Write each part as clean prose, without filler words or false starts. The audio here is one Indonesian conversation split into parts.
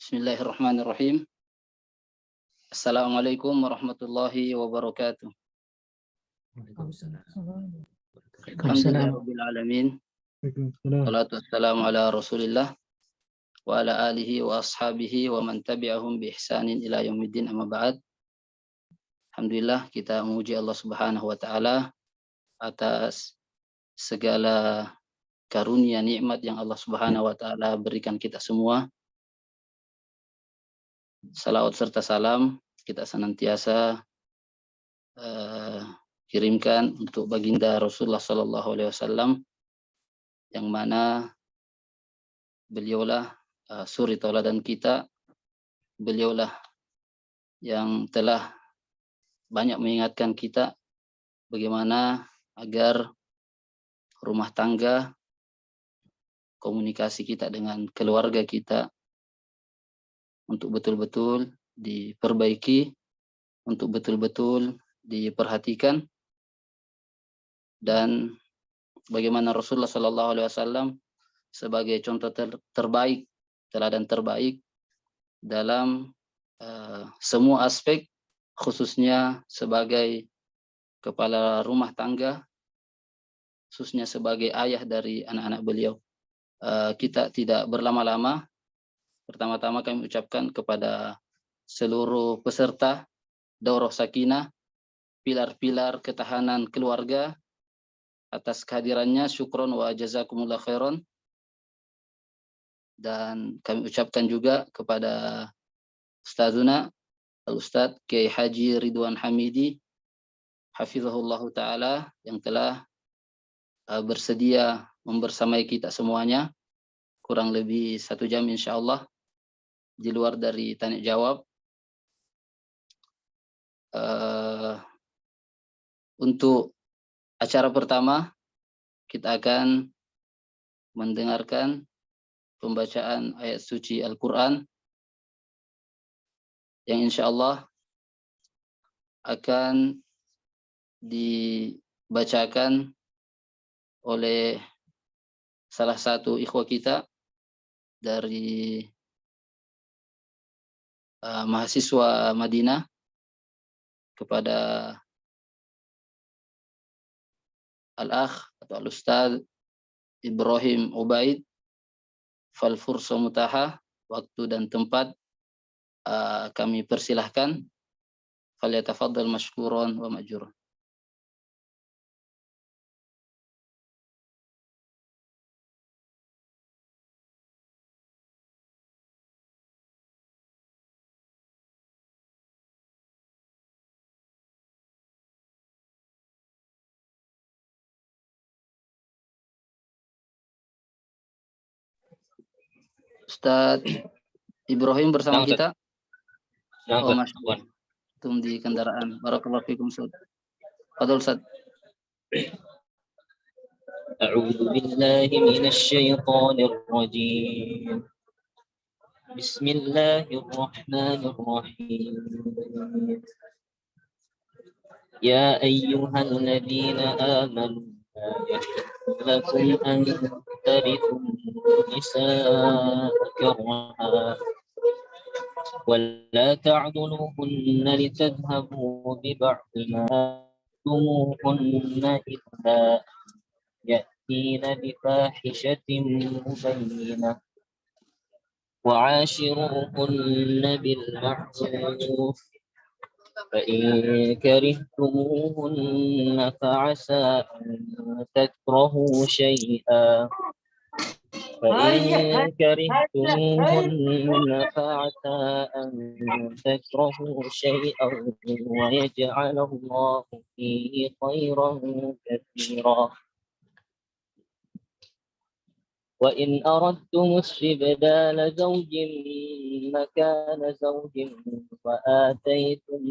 Bismillahirrahmanirrahim. Assalamualaikum warahmatullahi wabarakatuh. Alhamdulillahirabbil alamin. Wassalatu wassalamu ala Rasulillah wa ala alihi wa ashabihi wa man tabi'ahum bi ihsanin ila yaumiddin, amma ba'd. Alhamdulillah, kita memuji Allah Subhanahu wa taala atas segala karunia nikmat yang Allah Subhanahu wa taala berikan kita semua. Salawat serta salam kita senantiasa kirimkan untuk baginda Rasulullah Sallallahu Alaihi Wasallam, yang mana beliaulah suri tauladan kita, beliaulah yang telah banyak mengingatkan kita bagaimana agar rumah tangga, komunikasi kita dengan keluarga kita untuk betul-betul diperbaiki, untuk betul-betul diperhatikan, dan bagaimana Rasulullah Sallallahu Alaihi Wasallam sebagai contoh terbaik, teladan terbaik dalam semua aspek, khususnya sebagai kepala rumah tangga, khususnya sebagai ayah dari anak-anak beliau. Kita tidak berlama-lama. Pertama-tama kami ucapkan kepada seluruh peserta Daurah Sakinah, pilar-pilar ketahanan keluarga, atas kehadirannya, syukron wa jazakumullah khairan. Dan kami ucapkan juga kepada Ustazuna Al-Ustadz Kiai Haji Ridwan Hamidi hafizahullah ta'ala, yang telah bersedia membersamai kita semuanya kurang lebih 1 jam insyaallah, di luar dari tanya jawab. Untuk acara pertama kita akan mendengarkan pembacaan ayat suci Al-Quran yang insyaallah akan dibacakan oleh salah satu ikhwah kita dari mahasiswa Madinah, kepada Al-Akh atau Al-Ustadz Ibrahim Ubaid. Fal fursa mutaha, waktu dan tempat kami persilahkan. Falyatafaddal mashkuran wa ma'juran. Ustadz Ibrahim bersama kita. Oh, Mas, tum di kendaraan. Barakallahu fikum, Ustadz. Fadhol, Ustadz. A'udzu billahi minasy syaithanir rajim. Bismillahirrahmanirrahim. Ya ayyuhalladzina amanu lakum an tarithun nisaa karha wa la ta'dhuluhunna litadhhabu bi ba'di ma tumuhunna illa ya'tina bi fahishatin mubayyinah wa 'ashiruhunna bil ma'ruf فإن كرهتموهن فعسى أن تكرهوا شيئا ويجعل الله فيه خيرا كثيرا وإن أردتم استبدال زوج مكان زوج وآتيتم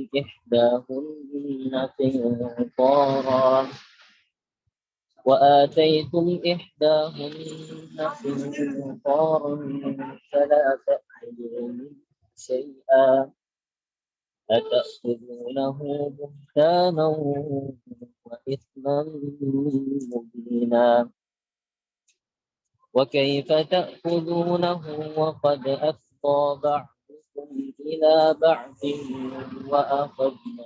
إحداهن قنطارا فلا تأخذوا منه شيئا أتأخذونه بهتانا وإثما مبينا وكيف تأخذونه وقد أفضى أفضى بعضكم إلى بعض وأخذن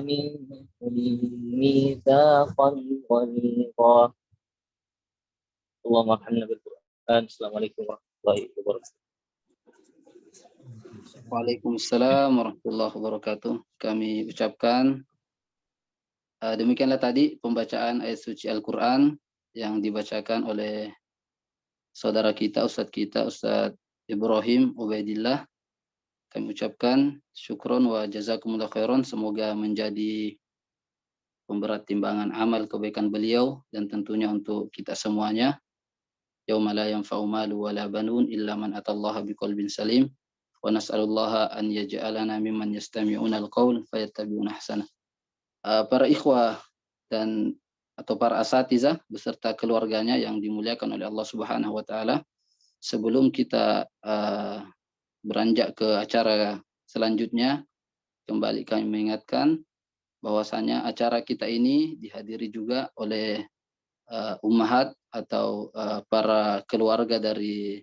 منكم ميثاقا غليظا. اللهم ارحمنا بالقرآن. Assalamualaikum warahmatullahi wabarakatuh. Waalaikumsalam warahmatullahi wabarakatuh. Kami ucapkan demikianlah tadi pembacaan ayat suci Al-Quran yang dibacakan oleh saudara kita, Ustadz Ibrahim Ubaidillah. Kami ucapkan syukron wa jazakumullah khairan. Semoga menjadi pemberat timbangan amal kebaikan beliau dan tentunya untuk kita semuanya. Yauma la yanfa'u malu wala banun illa man atallaha biqalbin salim. Wa nas'alullaha an yaj'alana mimman yastami'una al-qaul fayattabi'una ahsanah. Para ikhwah dan atau para asatizah beserta keluarganya yang dimuliakan oleh Allah Subhanahu wa taala, sebelum kita beranjak ke acara selanjutnya, kembali kami mengingatkan bahwasanya acara kita ini dihadiri juga oleh ummahat atau para keluarga dari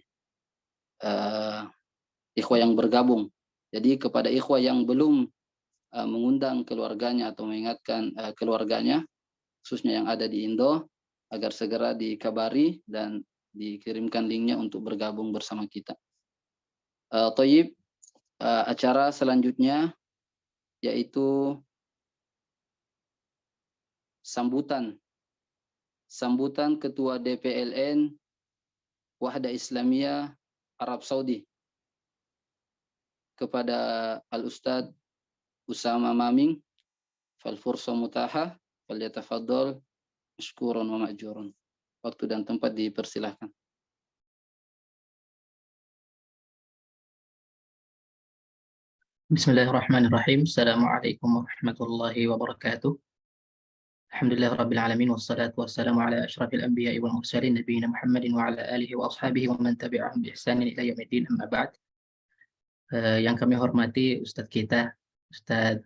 ikhwah yang bergabung. Jadi kepada ikhwah yang belum mengundang keluarganya atau mengingatkan keluarganya, khususnya yang ada di Indo, agar segera dikabari dan dikirimkan linknya untuk bergabung bersama kita. Thayyib, acara selanjutnya yaitu sambutan Ketua DPLN Wahda Islamiyah Arab Saudi kepada Al-Ustadz Usama Maming. Fal fursa mutaha falyatafaddal mashkuran wa ma'juran. Waktu dan tempat dipersilahkan. Bismillahirrahmanirrahim. Assalamualaikum warahmatullahi wabarakatuh. Alhamdulillah rabbil alamin wassalatu wassalamu ala asyrafil anbiya'i wal mursalin nabiyina Muhammadin wa ala alihi wa ashabihi wa man tabi'ahum bi ihsanin ila yaumiddin, amma ba'd. Yang kami hormati Ustadz kita, Ustadz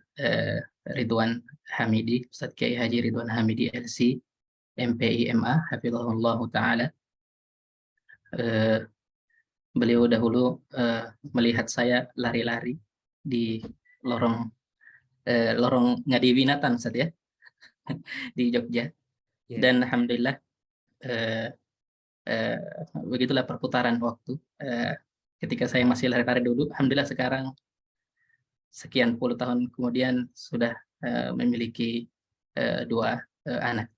Ridwan Hamidi, Ustadz Kiai Haji Ridwan Hamidi LC, MPI MA, hafizahullah taala. Beliau dahulu melihat saya lari-lari di lorong Ngadi Winatan, Ustaz ya, di Jogja. Dan alhamdulillah begitulah perputaran waktu. Ketika saya masih lari-lari dulu, alhamdulillah sekarang sekian puluh tahun kemudian sudah memiliki dua anak.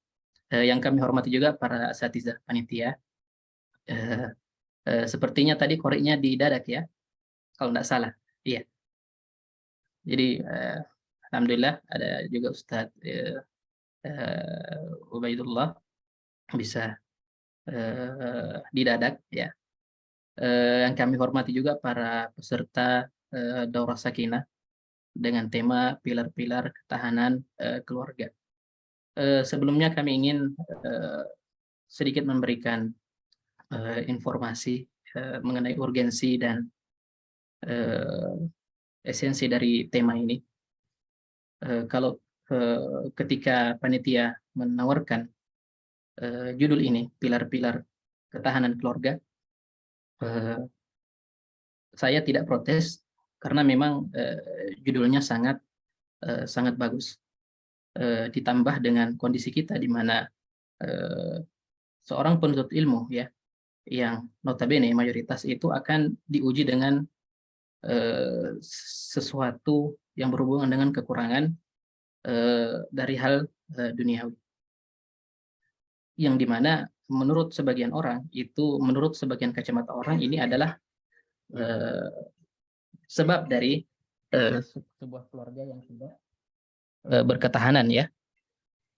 Yang kami hormati juga para asatizah panitia. Sepertinya tadi koriknya didadak ya, kalau tidak salah. Iya. Jadi alhamdulillah ada juga Ustadz Ubaidullah bisa didadak ya. Yang kami hormati juga para peserta Daurah Sakinah dengan tema pilar-pilar ketahanan keluarga. Sebelumnya kami ingin sedikit memberikan informasi mengenai urgensi dan esensi dari tema ini. Kalau ketika panitia menawarkan judul ini, pilar-pilar ketahanan keluarga, saya tidak protes karena memang judulnya sangat bagus. Ditambah dengan kondisi kita di mana seorang penuntut ilmu ya, yang notabene mayoritas itu akan diuji dengan sesuatu yang berhubungan dengan kekurangan dari hal duniawi, yang dimana menurut sebagian orang itu, menurut sebagian kacamata orang ini adalah sebab dari sebuah keluarga yang tidak berketahanan ya,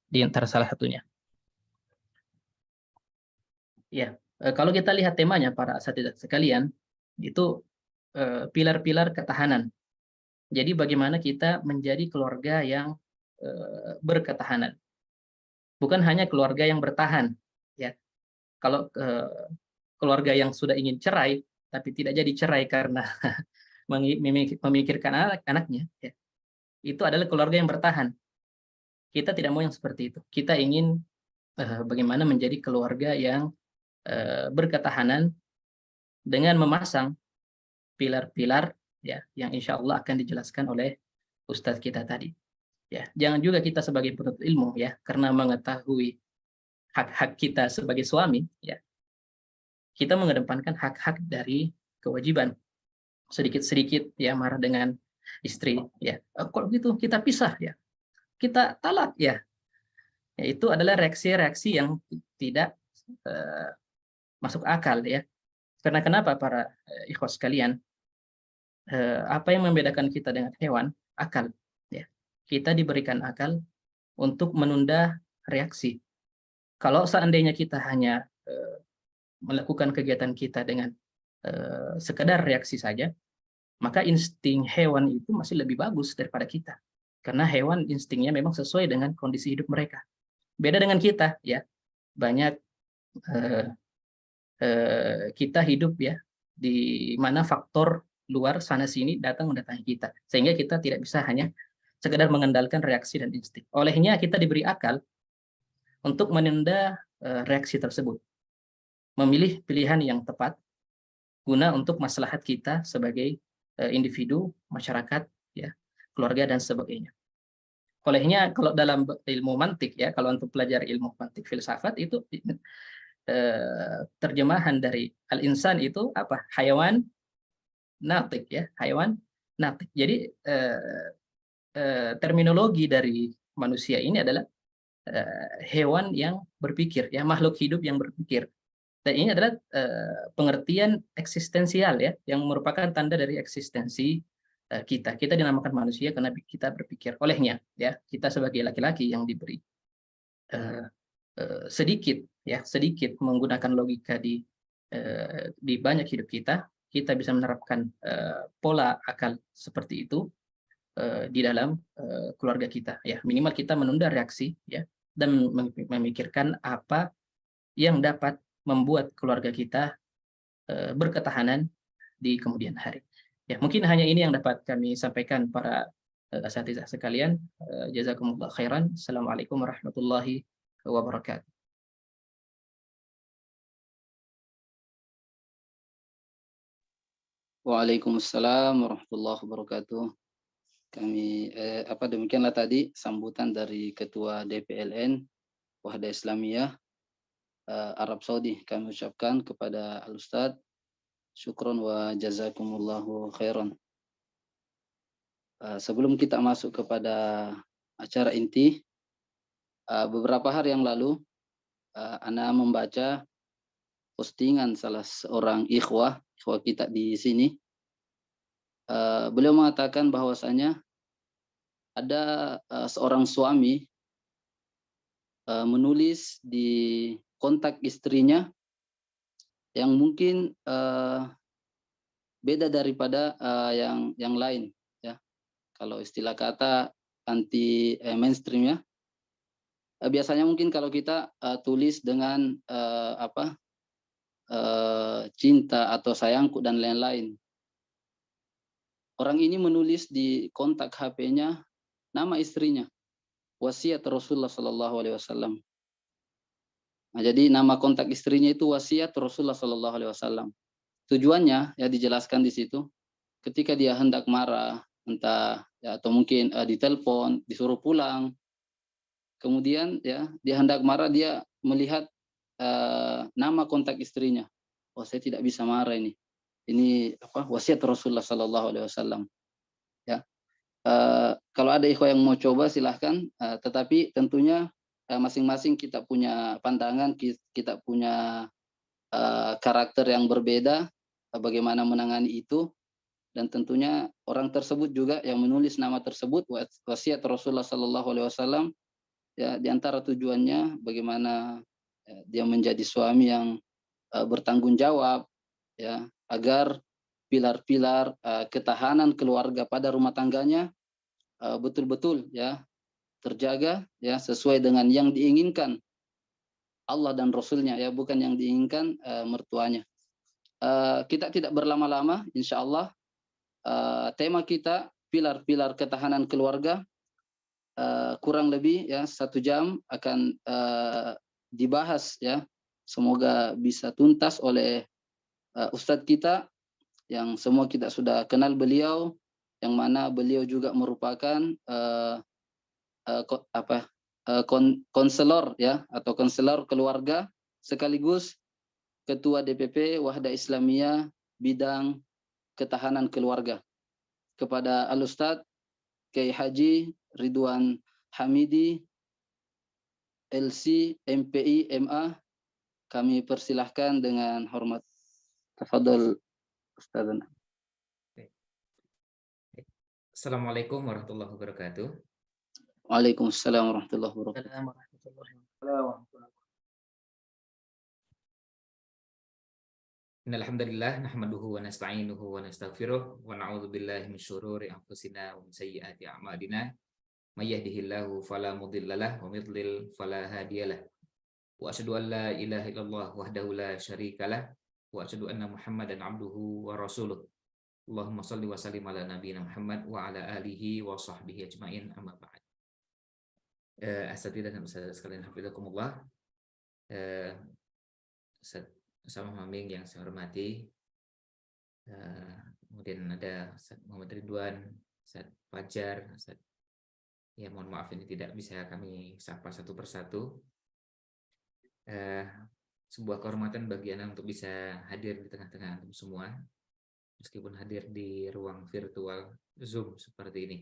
di antara salah satunya. Ya, kalau kita lihat temanya para asatidzah sekalian, itu pilar-pilar ketahanan. Jadi bagaimana kita menjadi keluarga yang berketahanan, bukan hanya keluarga yang bertahan ya. Kalau keluarga yang sudah ingin cerai tapi tidak jadi cerai karena memikirkan anak-anaknya ya, itu adalah keluarga yang bertahan. Kita tidak mau yang seperti itu. Kita ingin bagaimana menjadi keluarga yang berketahanan dengan memasang pilar-pilar ya yang insya Allah akan dijelaskan oleh Ustadz kita tadi. Ya, jangan juga kita sebagai penuntut ilmu ya karena mengetahui hak-hak kita sebagai suami ya kita mengedepankan hak-hak dari kewajiban sedikit-sedikit ya marah dengan istri ya kalau gitu kita pisah ya kita talak ya itu adalah reaksi-reaksi yang tidak masuk akal ya karena kenapa para ikhwas sekalian apa yang membedakan kita dengan hewan akal ya kita diberikan akal untuk menunda reaksi kalau seandainya kita hanya melakukan kegiatan kita dengan sekedar reaksi saja maka insting hewan itu masih lebih bagus daripada kita. Karena hewan instingnya memang sesuai dengan kondisi hidup mereka. Beda dengan kita, ya. Banyak kita hidup ya di mana faktor luar sana sini datang mendatangi kita, sehingga kita tidak bisa hanya sekedar mengendalikan reaksi dan insting. Olehnya kita diberi akal untuk menunda reaksi tersebut, memilih pilihan yang tepat guna untuk maslahat kita sebagai individu, masyarakat, ya, keluarga dan sebagainya. Olehnya kalau dalam ilmu mantik ya, kalau untuk pelajari ilmu mantik filsafat itu terjemahan dari al-insan itu apa? Hayawan natik ya, hayawan natik. Jadi terminologi dari manusia ini adalah hewan yang berpikir ya, makhluk hidup yang berpikir. Dan ini adalah pengertian eksistensial ya, yang merupakan tanda dari eksistensi kita. Kita dinamakan manusia karena kita berpikir. Olehnya ya, kita sebagai laki-laki yang diberi sedikit menggunakan logika di banyak hidup kita, kita bisa menerapkan pola akal seperti itu di dalam keluarga kita. Ya, minimal kita menunda reaksi ya dan memikirkan apa yang dapat membuat keluarga kita berketahanan di kemudian hari. Ya, mungkin hanya ini yang dapat kami sampaikan para asatizah sekalian. Jazakumullah khairan. Assalamualaikum warahmatullahi wabarakatuh. Waalaikumsalam warahmatullahi wabarakatuh. Kami demikianlah tadi sambutan dari Ketua DPLN Wahda Islamiyah Arab Saudi. Kami ucapkan kepada Al-Ustadz syukron wa jazakumullahu khairan. Sebelum kita masuk kepada acara inti, beberapa hari yang lalu Ana membaca postingan salah seorang ikhwah kita di sini. Beliau mengatakan bahwasanya ada seorang suami menulis di kontak istrinya yang mungkin beda daripada yang lain ya. Kalau istilah kata anti mainstream ya. Biasanya mungkin kalau kita tulis dengan cinta atau sayangku dan lain-lain. Orang ini menulis di kontak HP-nya nama istrinya, wasiat Rasulullah Sallallahu Alaihi Wasallam. Nah, jadi nama kontak istrinya itu wasiat Rasulullah Sallallahu Alaihi Wasallam. Tujuannya ya dijelaskan di situ. Ketika dia hendak marah, entah ya atau mungkin ditelepon, disuruh pulang, kemudian ya dia hendak marah, dia melihat nama kontak istrinya. Oh, saya tidak bisa marah ini. Ini wasiat Rasulullah Sallallahu Alaihi Wasallam. Ya, kalau ada ikhwah yang mau coba silahkan. Tetapi tentunya masing-masing kita punya pandangan, kita punya karakter yang berbeda, bagaimana menangani itu, dan tentunya orang tersebut juga yang menulis nama tersebut wasiat Rasulullah Sallallahu Alaihi Wasallam. Ya, diantara tujuannya bagaimana dia menjadi suami yang bertanggung jawab, ya, agar pilar-pilar ketahanan keluarga pada rumah tangganya betul-betul ya terjaga ya sesuai dengan yang diinginkan Allah dan Rasulnya ya, bukan yang diinginkan mertuanya. Kita tidak berlama-lama, insya Allah tema kita pilar-pilar ketahanan keluarga, kurang lebih ya 1 jam akan dibahas ya semoga bisa tuntas oleh Ustadz kita yang semua kita sudah kenal beliau, yang mana beliau juga merupakan konselor ya, atau konselor keluarga sekaligus Ketua DPP Wahda Islamiyah bidang ketahanan keluarga. Kepada Al-Ustadz Kiai Haji Ridwan Hamidi LC MPI MA, kami persilahkan dengan hormat. Tafadhol Ustadzana. Assalamualaikum warahmatullahi wabarakatuh. Waalaikumsalam warahmatullahi wabarakatuh. Innal hamdalillah nahmaduhu wa nasta'inuhu wa nastaghfiruh wa na'udzu billahi min syururi anfusina wa min sayyiati a'malina. May yahdihillahu fala mudhillalah wa may yudlil fala hadiyalah. Wa asyhadu an la ilaha illallah wahdahu la syarikalah wa asyhadu anna Muhammadan abduhu wa rasuluh. Allahumma shalli wa sallim ala nabiyyina Muhammad wa ala alihi wa sahbihi ajmain, amma ba'd. Asatidzah dan ustadzah sekalian, hafizakumullah. Sama Maming yang saya hormati, kemudian ada Ustaz Muhammad Ridwan, Ustaz Fajar, Ustaz, ya mohon maaf ini tidak bisa kami sapa satu persatu. Sebuah kehormatan bagi Anda untuk bisa hadir di tengah-tengah antum semua, meskipun hadir di ruang virtual Zoom seperti ini.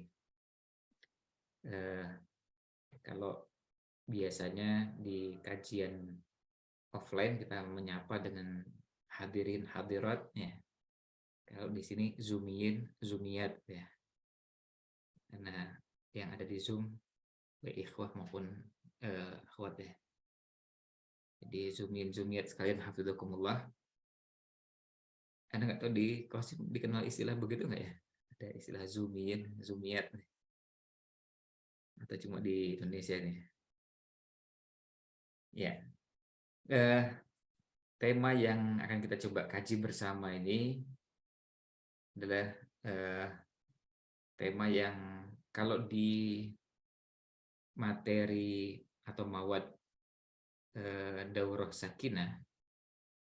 Kalau biasanya di kajian offline kita menyapa dengan hadirin hadirat ya. Kalau di sini zoomiyin, zoomiyat ya. Karena yang ada di Zoom baik ikhwah maupun akhwat ya. Jadi zoomiyin, zoomiyat sekalian, hafizakumullah. Anda nggak tahu di kelas dikenal istilah begitu nggak ya? Ada istilah zoomiyin, zoomiyat nih. Atau cuma di Indonesia nih? Ya. Tema yang akan kita coba kaji bersama ini adalah tema yang kalau di materi atau mawad Daurah Sakinah,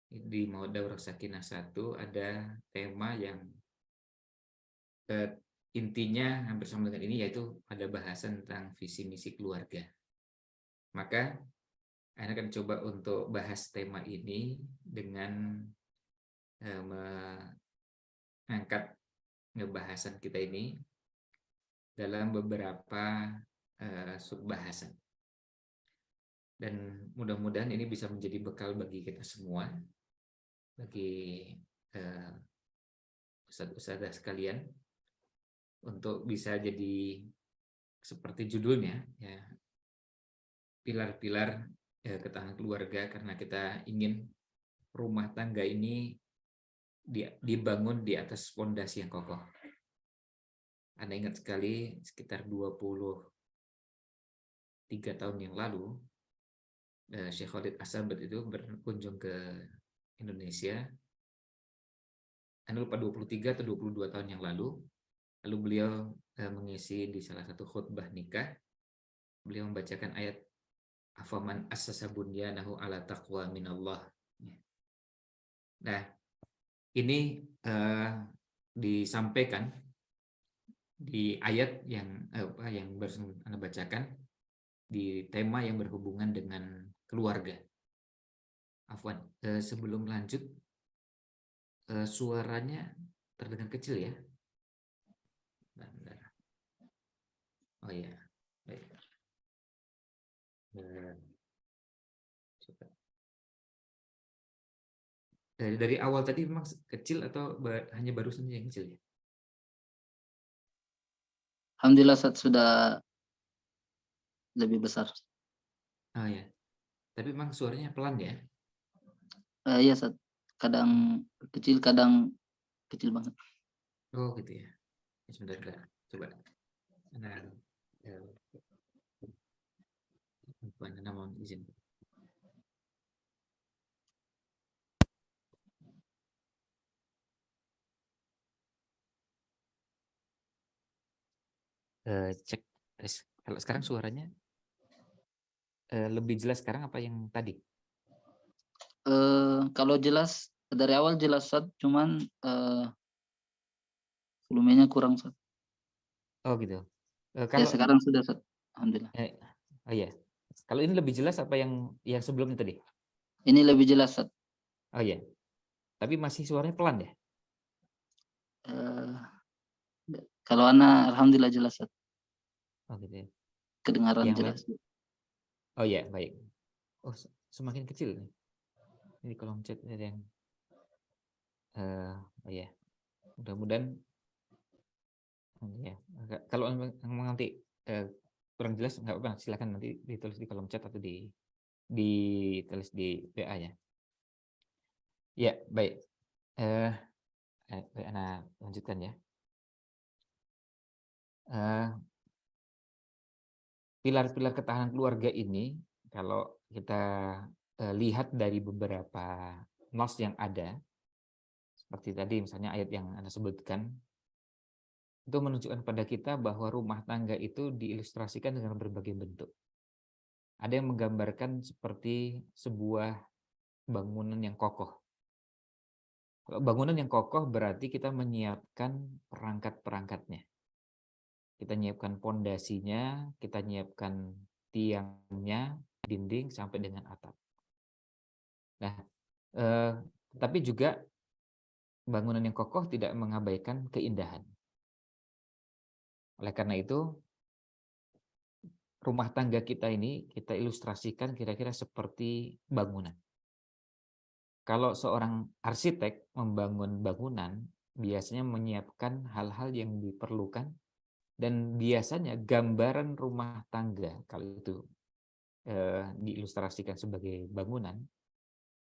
di mawad Daurah Sakinah 1 ada tema yang intinya hampir sama dengan ini, yaitu ada bahasan tentang visi misi keluarga. Maka Anda akan coba untuk bahas tema ini dengan mengangkat ngebahasan kita ini dalam beberapa subbahasan. Dan mudah-mudahan ini bisa menjadi bekal bagi kita semua, bagi ustadz-ustadzah sekalian, untuk bisa jadi seperti judulnya ya, pilar-pilar ketahanan keluarga, karena kita ingin rumah tangga ini dibangun di atas fondasi yang kokoh. Anda ingat sekali sekitar 23 tahun yang lalu Syekh Khalid As-Sabat itu berkunjung ke Indonesia. Anda lupa 23 atau 22 tahun yang lalu. Lalu beliau mengisi di salah satu khutbah nikah. Beliau membacakan ayat afaman assasa bunyanahu ala taqwa minallah. Nah, ini disampaikan di ayat yang baru Anda bacakan, di tema yang berhubungan dengan keluarga. Afwan, sebelum lanjut, suaranya terdengar kecil ya. Bentar. Oh iya, baik. Coba. Dari awal tadi memang kecil atau hanya barusan yang kecil ya? Alhamdulillah sudah lebih besar. Oh ya, tapi memang suaranya pelan ya? Iya, kadang kecil, kadang kecil banget. Oh gitu ya. Sebentar, coba. Mohon izin. Cek tes. Kalau sekarang suaranya lebih jelas sekarang apa yang tadi? Kalau jelas dari awal jelas Ustaz, cuman volumenya kurang Ustaz. Oh gitu. Ya Kalau sekarang sudah Ustaz. Alhamdulillah. oh iya. Kalau ini lebih jelas apa yang sebelumnya tadi? Ini lebih jelas Ustaz. Oh iya. Tapi masih suaranya pelan ya? Eh, Kalau Ana alhamdulillah jelas Ustaz. Oh gitu ya. Kedengaran Yang jelas. lain? Oh iya, baik. Oh, semakin kecil nih. Ini kolom chat ada yang oh ya. Mudah-mudahan ya. Kalau memang nanti kurang jelas nggak apa-apa, silakan nanti ditulis di kolom chat atau ditulis di WA ya. Ya, baik. Baik, Ana lanjutkan ya. Pilar-pilar ketahanan keluarga ini kalau kita lihat dari beberapa nos yang ada, seperti tadi misalnya ayat yang Anda sebutkan, itu menunjukkan kepada kita bahwa rumah tangga itu diilustrasikan dengan berbagai bentuk. Ada yang menggambarkan seperti sebuah bangunan yang kokoh. Kalau bangunan yang kokoh berarti kita menyiapkan perangkat-perangkatnya. Kita menyiapkan pondasinya, kita menyiapkan tiangnya, dinding sampai dengan atap. Nah, tapi juga bangunan yang kokoh tidak mengabaikan keindahan. Oleh karena itu, rumah tangga kita ini kita ilustrasikan kira-kira seperti bangunan. Kalau seorang arsitek membangun bangunan, biasanya menyiapkan hal-hal yang diperlukan, dan biasanya gambaran rumah tangga, kalau itu diilustrasikan sebagai bangunan,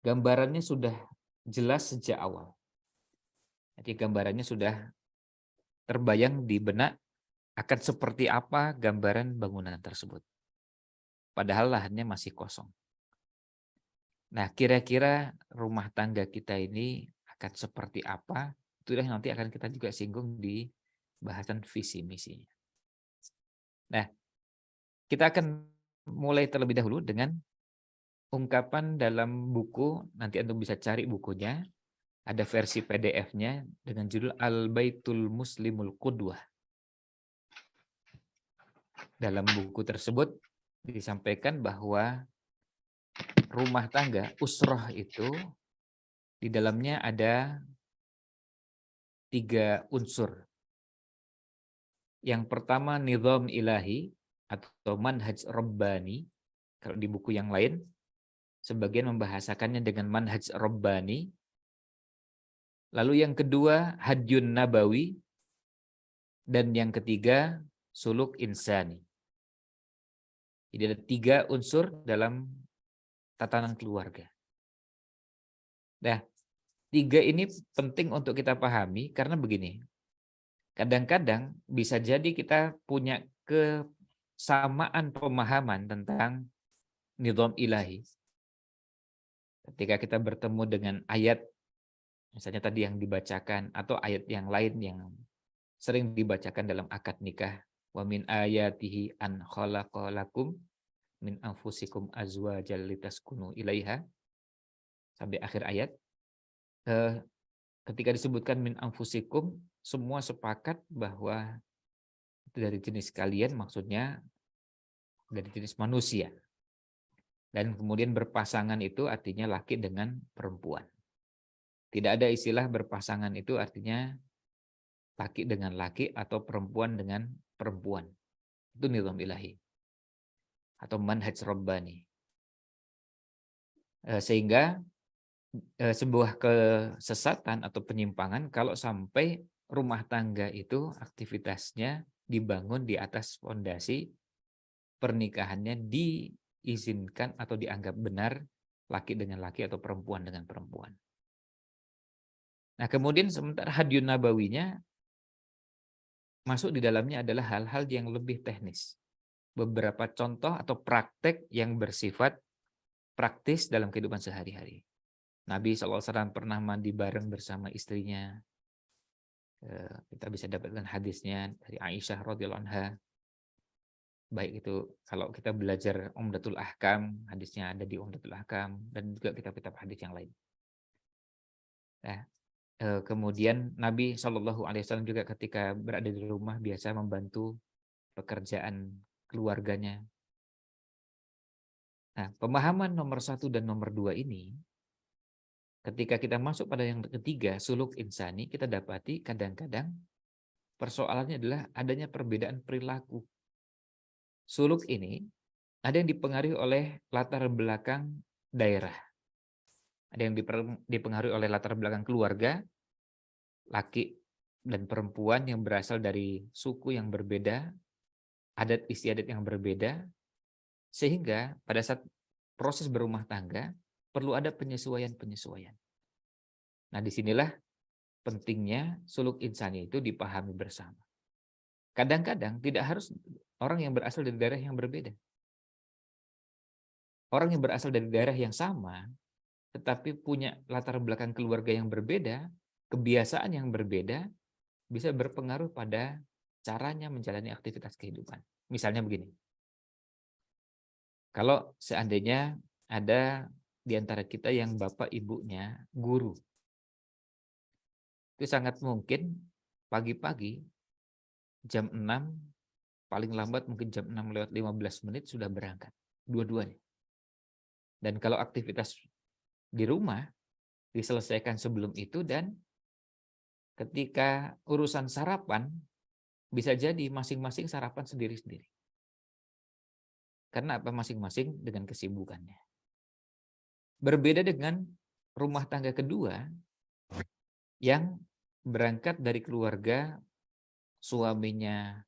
gambarannya sudah jelas sejak awal. Jadi gambarannya sudah terbayang di benak akan seperti apa gambaran bangunan tersebut. Padahal lahannya masih kosong. Nah, kira-kira rumah tangga kita ini akan seperti apa? Itulah nanti akan kita juga singgung di bahasan visi misinya. Nah, kita akan mulai terlebih dahulu dengan ungkapan dalam buku, nanti Anda bisa cari bukunya, ada versi PDF-nya dengan judul Al-Baitul Muslimul Qudwah. Dalam buku tersebut disampaikan bahwa rumah tangga, usroh itu, di dalamnya ada 3 unsur. Yang pertama nizam ilahi atau manhaj rabbani. Kalau di buku yang lain, sebagian membahasakannya dengan manhaj rabbani. Lalu yang kedua hadyun nabawi. Dan yang ketiga suluk insani. Jadi ada 3 unsur dalam tatanan keluarga. Nah, 3 ini penting untuk kita pahami karena begini. Kadang-kadang bisa jadi kita punya kesamaan pemahaman tentang nizam ilahi. Ketika kita bertemu dengan ayat, misalnya tadi yang dibacakan, atau ayat yang lain yang sering dibacakan dalam akad nikah. Wa min ayatihi an khalaqalakum min anfusikum azwajal litaskunu ilaiha. Sampai akhir ayat. Ketika disebutkan min anfusikum, semua sepakat bahwa dari jenis kalian, maksudnya dari jenis manusia. Dan kemudian berpasangan itu artinya laki dengan perempuan. Tidak ada istilah berpasangan itu artinya laki dengan laki atau perempuan dengan perempuan. Itu nizam ilahi. Atau manhaj rabbani. Sehingga sebuah kesesatan atau penyimpangan kalau sampai rumah tangga itu aktivitasnya dibangun di atas fondasi pernikahannya diizinkan atau dianggap benar laki dengan laki atau perempuan dengan perempuan. Nah, kemudian sementara hadyun nabawinya masuk di dalamnya adalah hal-hal yang lebih teknis. Beberapa contoh atau praktek yang bersifat praktis dalam kehidupan sehari-hari. Nabi SAW pernah mandi bareng bersama istrinya. Kita bisa dapatkan hadisnya dari Aisyah radhiyallahu anha. Baik itu kalau kita belajar Umdatul Ahkam, hadisnya ada di Umdatul Ahkam, dan juga kitab-kitab hadis yang lain. Nah, kemudian Nabi SAW juga ketika berada di rumah biasa membantu pekerjaan keluarganya. Nah, pemahaman nomor 1 dan nomor 2 ini, ketika kita masuk pada yang ketiga, suluk insani, kita dapati kadang-kadang persoalannya adalah adanya perbedaan perilaku. Suluk ini ada yang dipengaruhi oleh latar belakang daerah. Ada yang dipengaruhi oleh latar belakang keluarga, laki dan perempuan yang berasal dari suku yang berbeda, adat istiadat yang berbeda, sehingga pada saat proses berumah tangga perlu ada penyesuaian-penyesuaian. Nah, disinilah pentingnya suluk insani itu dipahami bersama. Kadang-kadang tidak harus orang yang berasal dari daerah yang berbeda. Orang yang berasal dari daerah yang sama, tetapi punya latar belakang keluarga yang berbeda, kebiasaan yang berbeda, bisa berpengaruh pada caranya menjalani aktivitas kehidupan. Misalnya begini, kalau seandainya ada di antara kita yang bapak ibunya guru, itu sangat mungkin pagi-pagi jam 6, paling lambat mungkin jam 6:15 sudah berangkat, dua-duanya. Dan kalau aktivitas di rumah diselesaikan sebelum itu, dan ketika urusan sarapan bisa jadi masing-masing sarapan sendiri-sendiri. Karena apa? Masing-masing dengan kesibukannya. Berbeda dengan rumah tangga kedua yang berangkat dari keluarga suaminya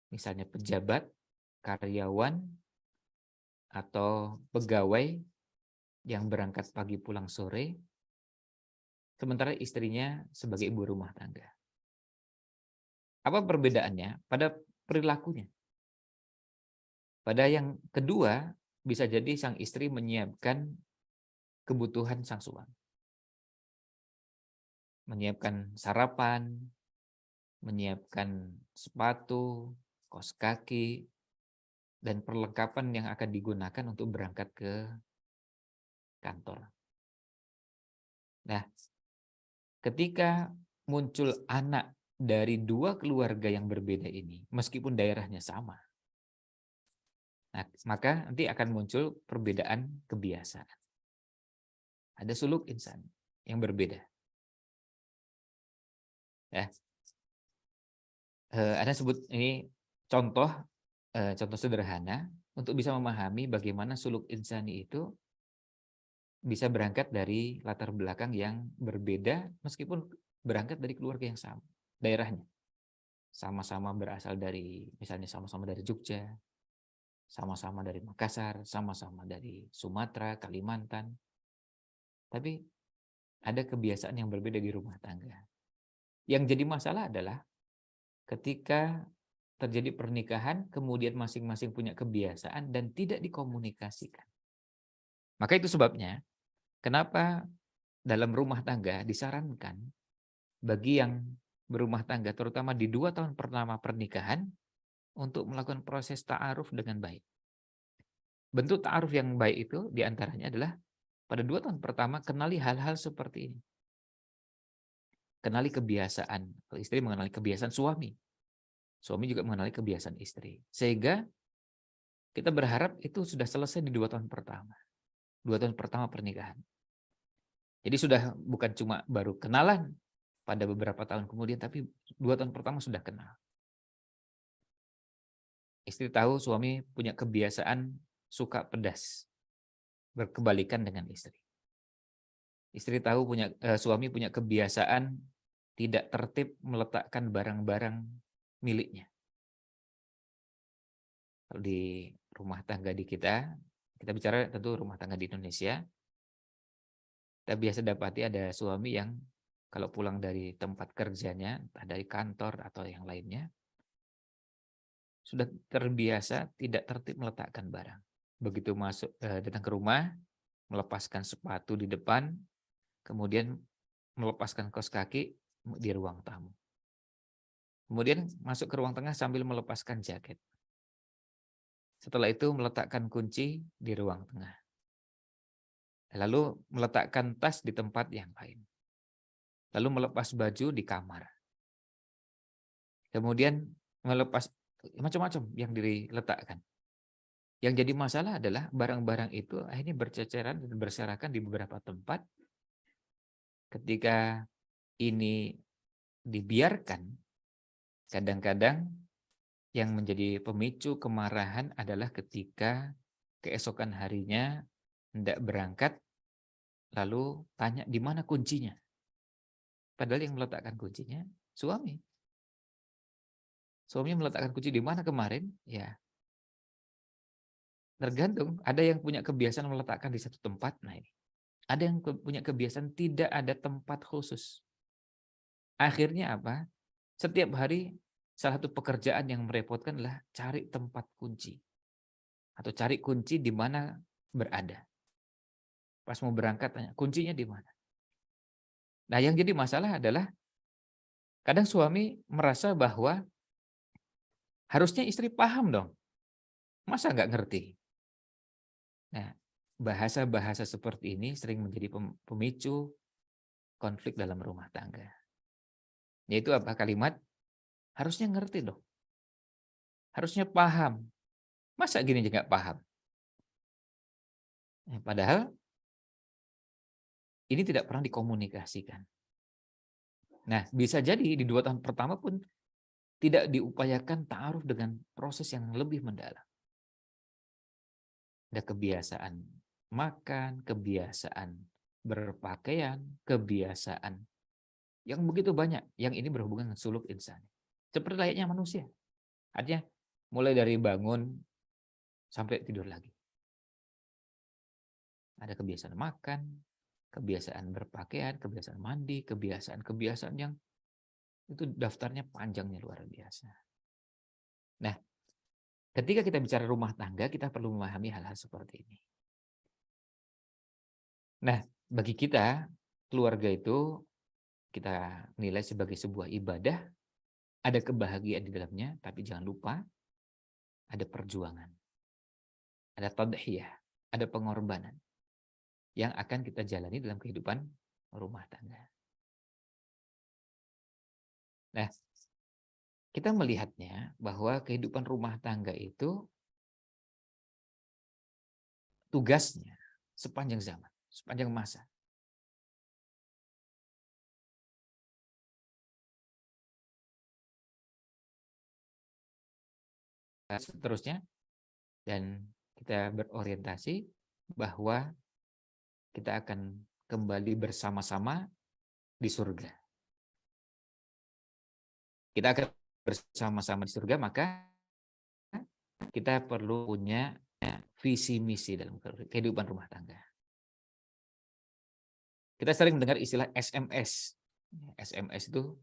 misalnya pejabat, karyawan, atau pegawai yang berangkat pagi pulang sore, sementara istrinya sebagai ibu rumah tangga. Apa perbedaannya? Pada perilakunya. Pada yang kedua, bisa jadi sang istri menyiapkan kebutuhan sang suami. Menyiapkan sarapan, menyiapkan sepatu, kaos kaki, dan perlengkapan yang akan digunakan untuk berangkat ke kantor. Nah, ketika muncul anak dari dua keluarga yang berbeda ini, meskipun daerahnya sama, nah, maka nanti akan muncul perbedaan kebiasaan. Ada suluk insan yang berbeda. Ya. Ada sebut ini contoh sederhana untuk bisa memahami bagaimana suluk insani itu bisa berangkat dari latar belakang yang berbeda meskipun berangkat dari keluarga yang sama, daerahnya. Sama-sama berasal dari, misalnya sama-sama dari Jogja, sama-sama dari Makassar, sama-sama dari Sumatera, Kalimantan. Tapi ada kebiasaan yang berbeda di rumah tangga. Yang jadi masalah adalah ketika terjadi pernikahan, kemudian masing-masing punya kebiasaan dan tidak dikomunikasikan. Maka itu sebabnya kenapa dalam rumah tangga disarankan bagi yang berumah tangga, terutama di 2 tahun pertama pernikahan, untuk melakukan proses ta'aruf dengan baik. Bentuk ta'aruf yang baik itu diantaranya adalah pada 2 tahun pertama kenali hal-hal seperti ini. Kenali kebiasaan, istri mengenali kebiasaan suami. Suami juga mengenali kebiasaan istri. Sehingga kita berharap itu sudah selesai di 2 tahun pertama. 2 tahun pertama pernikahan. Jadi sudah bukan cuma baru kenalan pada beberapa tahun kemudian, tapi 2 tahun pertama sudah kenal. Istri tahu suami punya kebiasaan suka pedas. Berkebalikan dengan istri. Istri tahu suami punya kebiasaan tidak tertib meletakkan barang-barang miliknya. Kalau di rumah tangga di kita bicara tentu rumah tangga di Indonesia, kita biasa dapati ada suami yang kalau pulang dari tempat kerjanya, entah dari kantor atau yang lainnya, sudah terbiasa tidak tertib meletakkan barang. Begitu datang ke rumah, melepaskan sepatu di depan, kemudian melepaskan kaos kaki di ruang tamu. Kemudian masuk ke ruang tengah sambil melepaskan jaket. Setelah itu meletakkan kunci di ruang tengah. Lalu meletakkan tas di tempat yang lain. Lalu melepas baju di kamar. Kemudian melepas macam-macam yang diletakkan. Yang jadi masalah adalah barang-barang itu akhirnya berceceran dan berserakan di beberapa tempat. Ketika ini dibiarkan, kadang-kadang yang menjadi pemicu kemarahan adalah ketika keesokan harinya hendak berangkat, lalu tanya di mana kuncinya. Padahal yang meletakkan kuncinya suami. Suami meletakkan kunci di mana kemarin? Ya, tergantung. Ada yang punya kebiasaan meletakkan di satu tempat. Nah ini. Ada yang punya kebiasaan tidak ada tempat khusus. Akhirnya apa? Setiap hari salah satu pekerjaan yang merepotkan adalah cari tempat kunci. Atau cari kunci di mana berada. Pas mau berangkat tanya, kuncinya di mana? Nah yang jadi masalah adalah kadang suami merasa bahwa harusnya istri paham dong. Masa nggak ngerti? Nah, bahasa-bahasa seperti ini sering menjadi pemicu konflik dalam rumah tangga. Yaitu apa? Kalimat, harusnya ngerti dong. Harusnya paham. Masa gini juga nggak paham? Padahal ini tidak pernah dikomunikasikan. Nah, bisa jadi di 2 tahun pertama pun tidak diupayakan ta'aruf dengan proses yang lebih mendalam. Ada kebiasaan makan, kebiasaan berpakaian, kebiasaan yang begitu banyak. Yang ini berhubungan dengan suluk insan. Seperti layaknya manusia. Artinya mulai dari bangun sampai tidur lagi. Ada kebiasaan makan, kebiasaan berpakaian, kebiasaan mandi, kebiasaan-kebiasaan yang itu daftarnya panjangnya luar biasa. Nah, ketika kita bicara rumah tangga, kita perlu memahami hal-hal seperti ini. Nah, bagi kita, keluarga itu kita nilai sebagai sebuah ibadah, ada kebahagiaan di dalamnya, tapi jangan lupa ada perjuangan, ada tadhiyah, ada pengorbanan yang akan kita jalani dalam kehidupan rumah tangga. Nah, kita melihatnya bahwa kehidupan rumah tangga itu tugasnya sepanjang zaman, sepanjang masa. Seterusnya, dan kita berorientasi bahwa kita akan kembali bersama-sama di surga. Kita akan bersama-sama di surga, maka kita perlu punya visi misi dalam kehidupan rumah tangga. Kita sering mendengar istilah SMS. SMS itu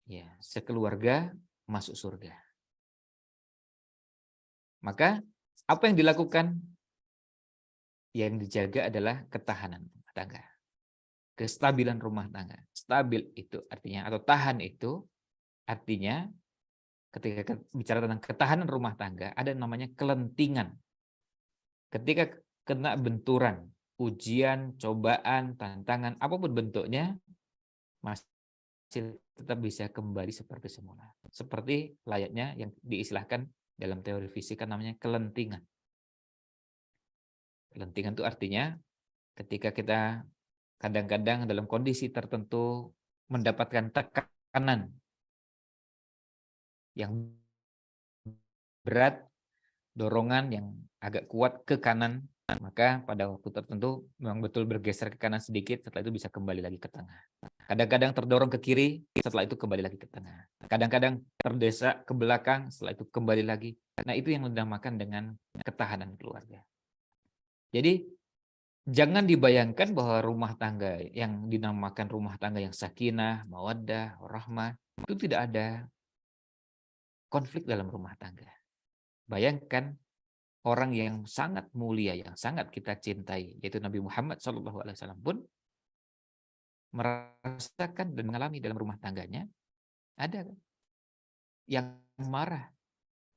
ya sekeluarga masuk surga. Maka apa yang dilakukan? Yang dijaga adalah ketahanan rumah tangga. Kestabilan rumah tangga. Stabil itu artinya, atau tahan itu artinya ketika bicara tentang ketahanan rumah tangga, ada namanya kelentingan. Ketika kena benturan, ujian, cobaan, tantangan, apapun bentuknya, masih tetap bisa kembali seperti semula. Seperti layaknya yang diistilahkan dalam teori fisika namanya kelentingan. Kelentingan itu artinya ketika kita kadang-kadang dalam kondisi tertentu mendapatkan tekanan yang berat, dorongan yang agak kuat ke kanan, maka pada waktu tertentu memang betul bergeser ke kanan sedikit, setelah itu bisa kembali lagi ke tengah. Kadang-kadang terdorong ke kiri, setelah itu kembali lagi ke tengah. Kadang-kadang terdesak ke belakang, setelah itu kembali lagi. Nah, itu yang dinamakan dengan ketahanan keluarga. Jadi jangan dibayangkan bahwa rumah tangga yang dinamakan rumah tangga yang sakinah, mawaddah, rahmah, itu tidak ada konflik dalam rumah tangga. Bayangkan orang yang sangat mulia, yang sangat kita cintai, yaitu Nabi Muhammad SAW pun merasakan dan mengalami dalam rumah tangganya ada yang marah.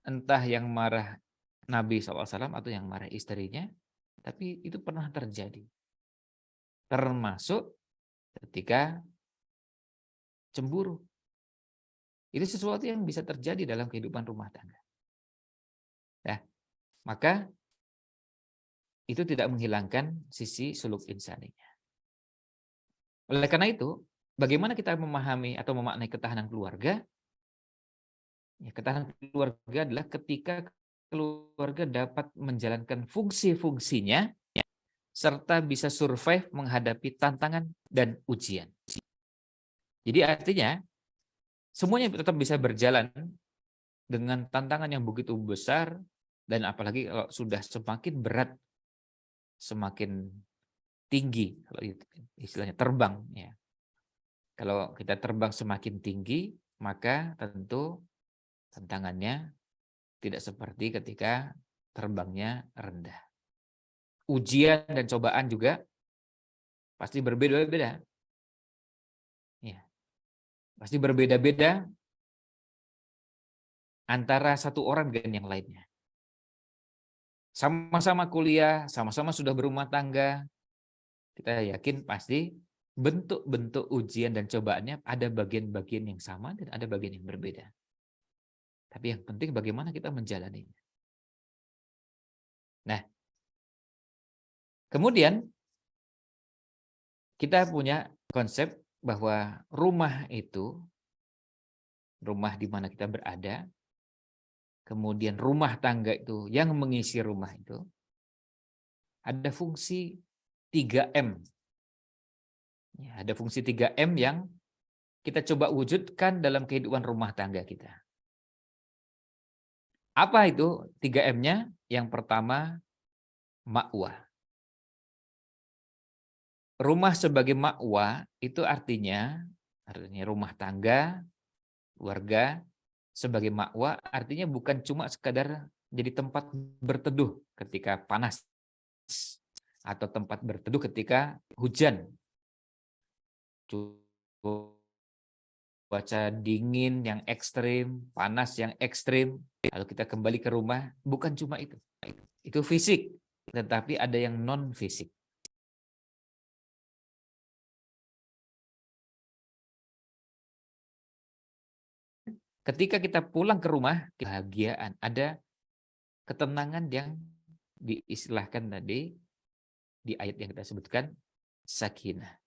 Entah yang marah Nabi SAW atau yang marah istrinya, tapi itu pernah terjadi. Termasuk ketika cemburu. Itu sesuatu yang bisa terjadi dalam kehidupan rumah tangga. Ya, maka itu tidak menghilangkan sisi suluk insaninya. Oleh karena itu, bagaimana kita memahami atau memaknai ketahanan keluarga? Ya, ketahanan keluarga adalah ketika keluarga dapat menjalankan fungsi-fungsinya serta bisa survive menghadapi tantangan dan ujian. Jadi artinya semuanya tetap bisa berjalan dengan tantangan yang begitu besar, dan apalagi kalau sudah semakin berat, semakin tinggi, kalau istilahnya terbang. Ya. Kalau kita terbang semakin tinggi, maka tentu tantangannya tidak seperti ketika terbangnya rendah. Ujian dan cobaan juga pasti berbeda-beda. Ya. Pasti berbeda-beda antara satu orang dengan yang lainnya. Sama-sama kuliah, sama-sama sudah berumah tangga, kita yakin pasti bentuk-bentuk ujian dan cobaannya ada bagian-bagian yang sama dan ada bagian yang berbeda. Tapi yang penting bagaimana kita menjalaninya. Nah, kemudian kita punya konsep bahwa rumah itu, rumah di mana kita berada, kemudian rumah tangga itu yang mengisi rumah itu, ada fungsi 3M. Ya, ada fungsi 3M yang kita coba wujudkan dalam kehidupan rumah tangga kita. Apa itu 3M-nya? Yang pertama, ma'wah. Rumah sebagai ma'wah itu artinya rumah tangga, keluarga sebagai ma'wah artinya bukan cuma sekadar jadi tempat berteduh ketika panas atau tempat berteduh ketika hujan, cuaca dingin yang ekstrim, panas yang ekstrim, lalu kita kembali ke rumah, bukan cuma itu. Itu fisik, tetapi ada yang non fisik. Ketika kita pulang ke rumah, kebahagiaan, ada ketenangan yang diistilahkan tadi di ayat yang kita sebutkan, sakinah.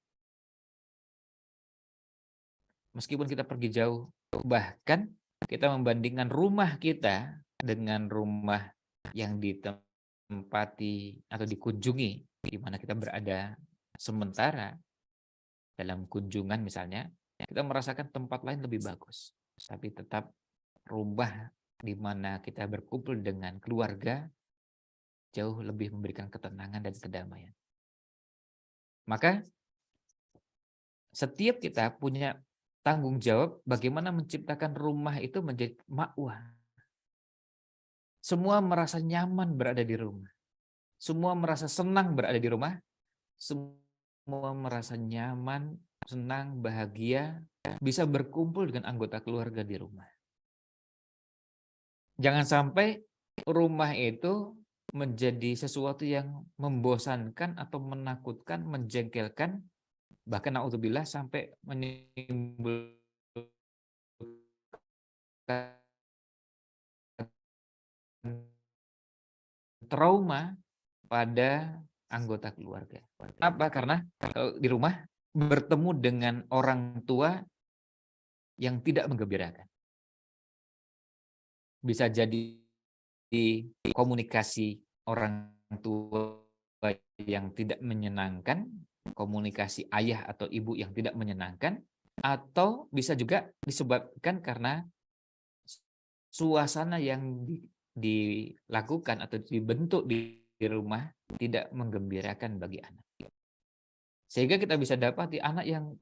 Meskipun kita pergi jauh, bahkan kita membandingkan rumah kita dengan rumah yang ditempati atau dikunjungi di mana kita berada sementara dalam kunjungan misalnya, kita merasakan tempat lain lebih bagus. Tapi tetap rumah di mana kita berkumpul dengan keluarga jauh lebih memberikan ketenangan dan kedamaian. Maka setiap kita punya tanggung jawab bagaimana menciptakan rumah itu menjadi ma'wah. Semua merasa nyaman berada di rumah. Semua merasa senang berada di rumah. Semua merasa nyaman, senang, bahagia, bisa berkumpul dengan anggota keluarga di rumah. Jangan sampai rumah itu menjadi sesuatu yang membosankan atau menakutkan, menjengkelkan, bahkan naudzubillah sampai menimbulkan trauma pada anggota keluarga. Apa? Karena kalau di rumah bertemu dengan orang tua yang tidak menggembirakan. Bisa jadi komunikasi orang tua yang tidak menyenangkan, komunikasi ayah atau ibu yang tidak menyenangkan, atau bisa juga disebabkan karena suasana yang dilakukan atau dibentuk di rumah tidak menggembirakan bagi anak. Sehingga kita bisa dapati anak yang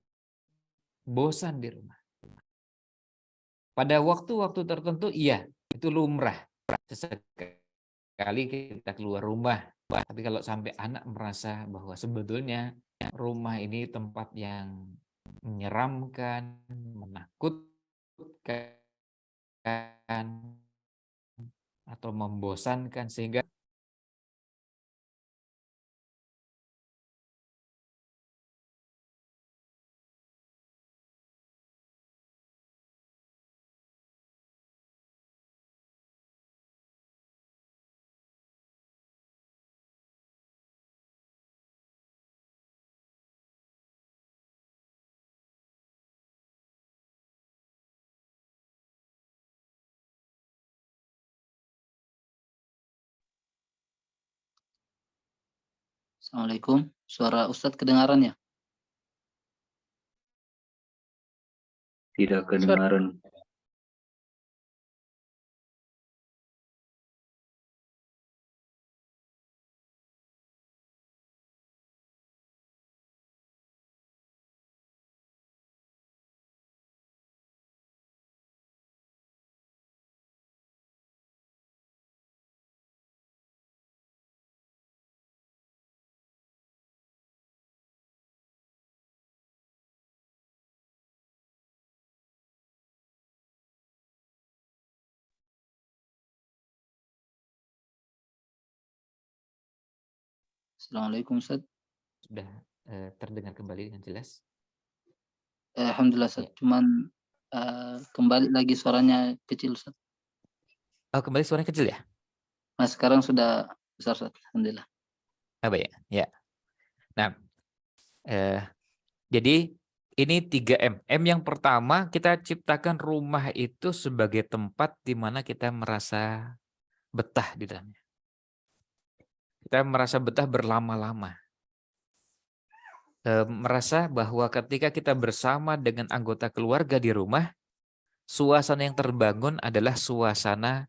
bosan di rumah. Pada waktu-waktu tertentu, iya, itu lumrah. Sesekali kita keluar rumah. Tapi kalau sampai anak merasa bahwa sebetulnya rumah ini tempat yang menyeramkan, menakutkan, atau atau membosankan sehingga Assalamualaikum. Suara Ustadz kedengaran ya? Tidak kedengaran. Assalamualaikum Ustadz. sudah terdengar kembali dengan jelas. Alhamdulillah Ustadz. Ya. Cuman kembali lagi suaranya kecil Ustadz. Oh, kembali suaranya kecil ya? Nah sekarang sudah besar Ustadz. Alhamdulillah. Apa ya? Ya. Nah, jadi ini 3M. M yang pertama, kita ciptakan rumah itu sebagai tempat di mana kita merasa betah di dalamnya. Kita merasa betah berlama-lama. Merasa bahwa ketika kita bersama dengan anggota keluarga di rumah, suasana yang terbangun adalah suasana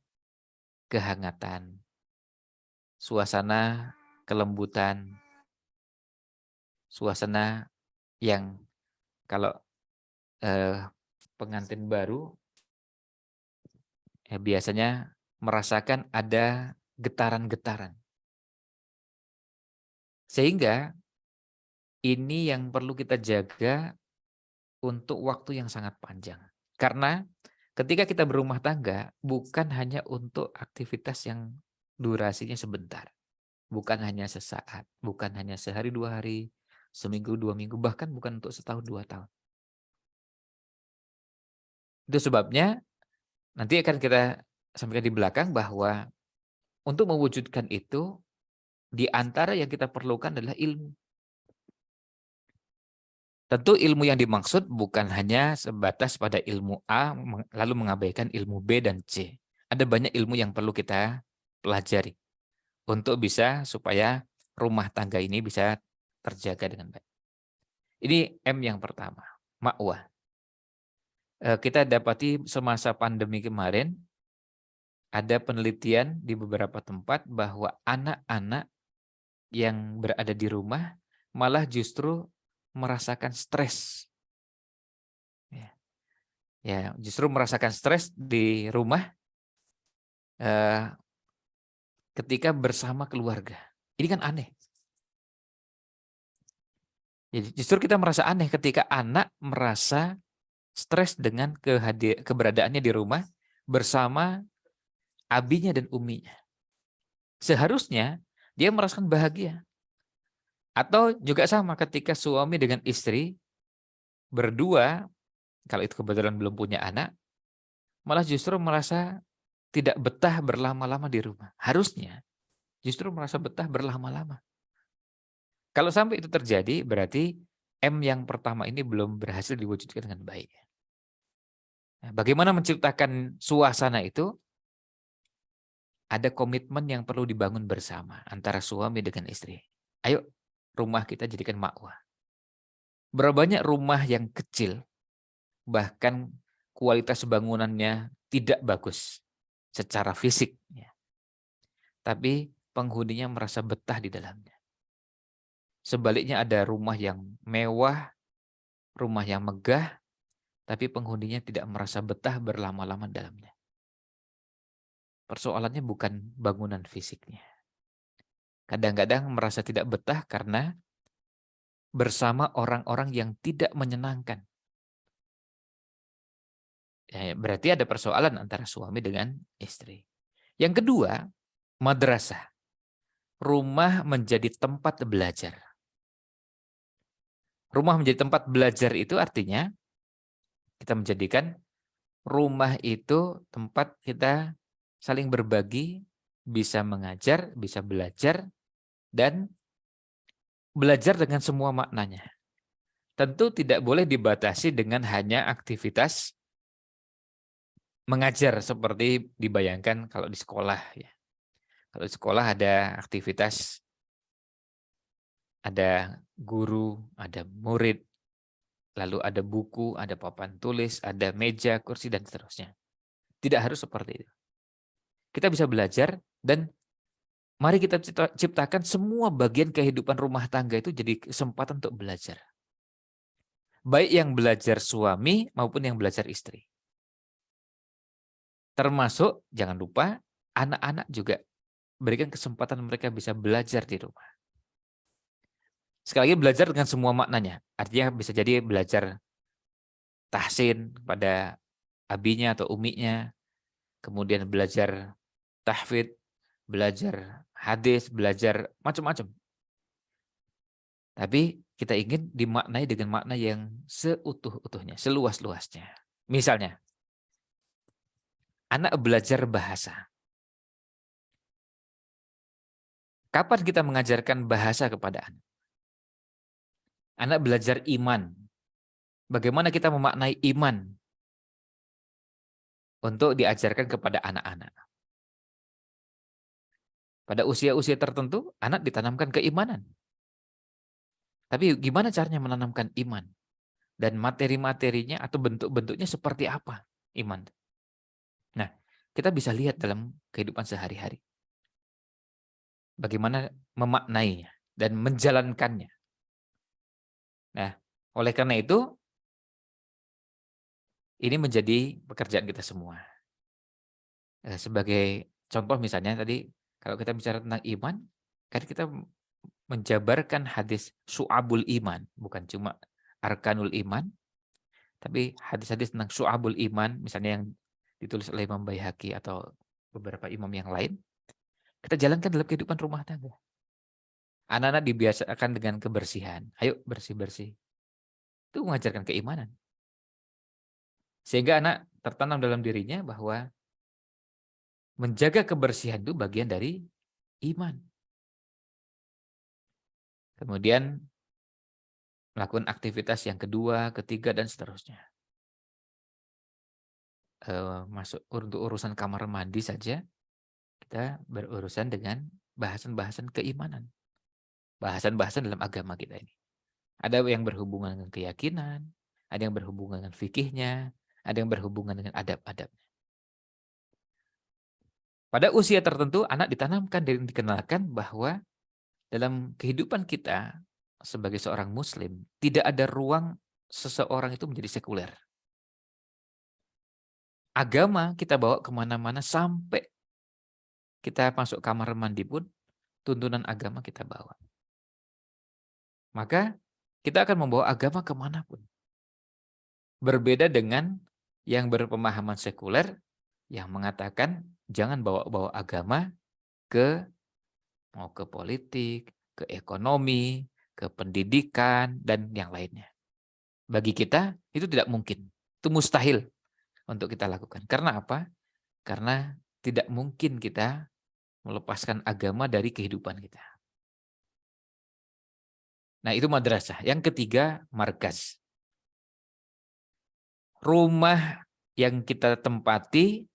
kehangatan, suasana kelembutan, suasana yang kalau pengantin baru biasanya merasakan ada getaran-getaran. Sehingga ini yang perlu kita jaga untuk waktu yang sangat panjang. Karena ketika kita berumah tangga, bukan hanya untuk aktivitas yang durasinya sebentar. Bukan hanya sesaat, bukan hanya sehari, 2 hari, seminggu, 2 minggu, bahkan bukan untuk setahun, 2 tahun. Itu sebabnya nanti akan kita sampaikan di belakang bahwa untuk mewujudkan itu, di antara yang kita perlukan adalah ilmu. Tentu ilmu yang dimaksud bukan hanya sebatas pada ilmu A, lalu mengabaikan ilmu B dan C. Ada banyak ilmu yang perlu kita pelajari untuk bisa supaya rumah tangga ini bisa terjaga dengan baik. Ini M yang pertama, ma'wah. Kita dapati semasa pandemi kemarin, ada penelitian di beberapa tempat bahwa anak-anak yang berada di rumah malah justru merasakan stres. Ya, justru merasakan stres di rumah ketika bersama keluarga. Ini kan aneh. Jadi justru kita merasa aneh ketika anak merasa stres dengan keberadaannya di rumah bersama abinya dan uminya. Seharusnya dia merasakan bahagia. Atau juga sama ketika suami dengan istri berdua, kalau itu kebetulan belum punya anak, malah justru merasa tidak betah berlama-lama di rumah. Harusnya justru merasa betah berlama-lama. Kalau sampai itu terjadi, berarti M yang pertama ini belum berhasil diwujudkan dengan baik. Nah, bagaimana menciptakan suasana itu? Ada komitmen yang perlu dibangun bersama antara suami dengan istri. Ayo, rumah kita jadikan makwah. Berapa banyak rumah yang kecil, bahkan kualitas bangunannya tidak bagus secara fisik, tapi penghuninya merasa betah di dalamnya. Sebaliknya ada rumah yang mewah, rumah yang megah, tapi penghuninya tidak merasa betah berlama-lama dalamnya. Persoalannya bukan bangunan fisiknya. Kadang-kadang merasa tidak betah karena bersama orang-orang yang tidak menyenangkan. Ya, berarti ada persoalan antara suami dengan istri. Yang kedua, madrasah. Rumah menjadi tempat belajar. Rumah menjadi tempat belajar itu artinya kita menjadikan rumah itu tempat kita saling berbagi, bisa mengajar, bisa belajar, dan belajar dengan semua maknanya. Tentu tidak boleh dibatasi dengan hanya aktivitas mengajar seperti dibayangkan kalau di sekolah. Ya. Kalau di sekolah ada aktivitas, ada guru, ada murid, lalu ada buku, ada papan tulis, ada meja, kursi, dan seterusnya. Tidak harus seperti itu. Kita bisa belajar dan mari kita ciptakan semua bagian kehidupan rumah tangga itu jadi kesempatan untuk belajar. Baik yang belajar suami maupun yang belajar istri. Termasuk, jangan lupa, anak-anak juga berikan kesempatan mereka bisa belajar di rumah. Sekali lagi belajar dengan semua maknanya. Artinya bisa jadi belajar tahsin pada abinya atau uminya, kemudian belajar tahfidz, belajar hadis, belajar macam-macam. Tapi kita ingin dimaknai dengan makna yang seutuh-utuhnya, seluas-luasnya. Misalnya, anak belajar bahasa. Kapan kita mengajarkan bahasa kepada anak? Anak belajar iman. Bagaimana kita memaknai iman untuk diajarkan kepada anak-anak? Pada usia-usia tertentu, anak ditanamkan keimanan. Tapi gimana caranya menanamkan iman? Dan materi-materinya atau bentuk-bentuknya seperti apa iman? Nah, kita bisa lihat dalam kehidupan sehari-hari. Bagaimana memaknainya dan menjalankannya. Nah, oleh karena itu, ini menjadi pekerjaan kita semua. Sebagai contoh misalnya tadi, kalau kita bicara tentang iman, kan kita menjabarkan hadis su'abul iman, bukan cuma arkanul iman, tapi hadis-hadis tentang su'abul iman, misalnya yang ditulis oleh Imam Baihaqi atau beberapa imam yang lain, kita jalankan dalam kehidupan rumah tangga. Anak-anak dibiasakan dengan kebersihan. Ayo bersih-bersih. Itu mengajarkan keimanan. Sehingga anak tertanam dalam dirinya bahwa menjaga kebersihan itu bagian dari iman. Kemudian melakukan aktivitas yang kedua, ketiga, dan seterusnya. Masuk untuk urusan kamar mandi saja, kita berurusan dengan bahasan-bahasan keimanan. Bahasan-bahasan dalam agama kita ini. Ada yang berhubungan dengan keyakinan, ada yang berhubungan dengan fikihnya, ada yang berhubungan dengan adab-adabnya. Pada usia tertentu, anak ditanamkan dan dikenalkan bahwa dalam kehidupan kita sebagai seorang muslim, tidak ada ruang seseorang itu menjadi sekuler. Agama kita bawa kemana-mana sampai kita masuk kamar mandi pun, tuntunan agama kita bawa. Maka kita akan membawa agama kemanapun. Berbeda dengan yang berpemahaman sekuler, yang mengatakan jangan bawa-bawa agama mau ke politik, ke ekonomi, ke pendidikan, dan yang lainnya. Bagi kita, itu tidak mungkin. Itu mustahil untuk kita lakukan. Karena apa? Karena tidak mungkin kita melepaskan agama dari kehidupan kita. Nah, itu madrasah. Yang ketiga, markas. Rumah yang kita tempati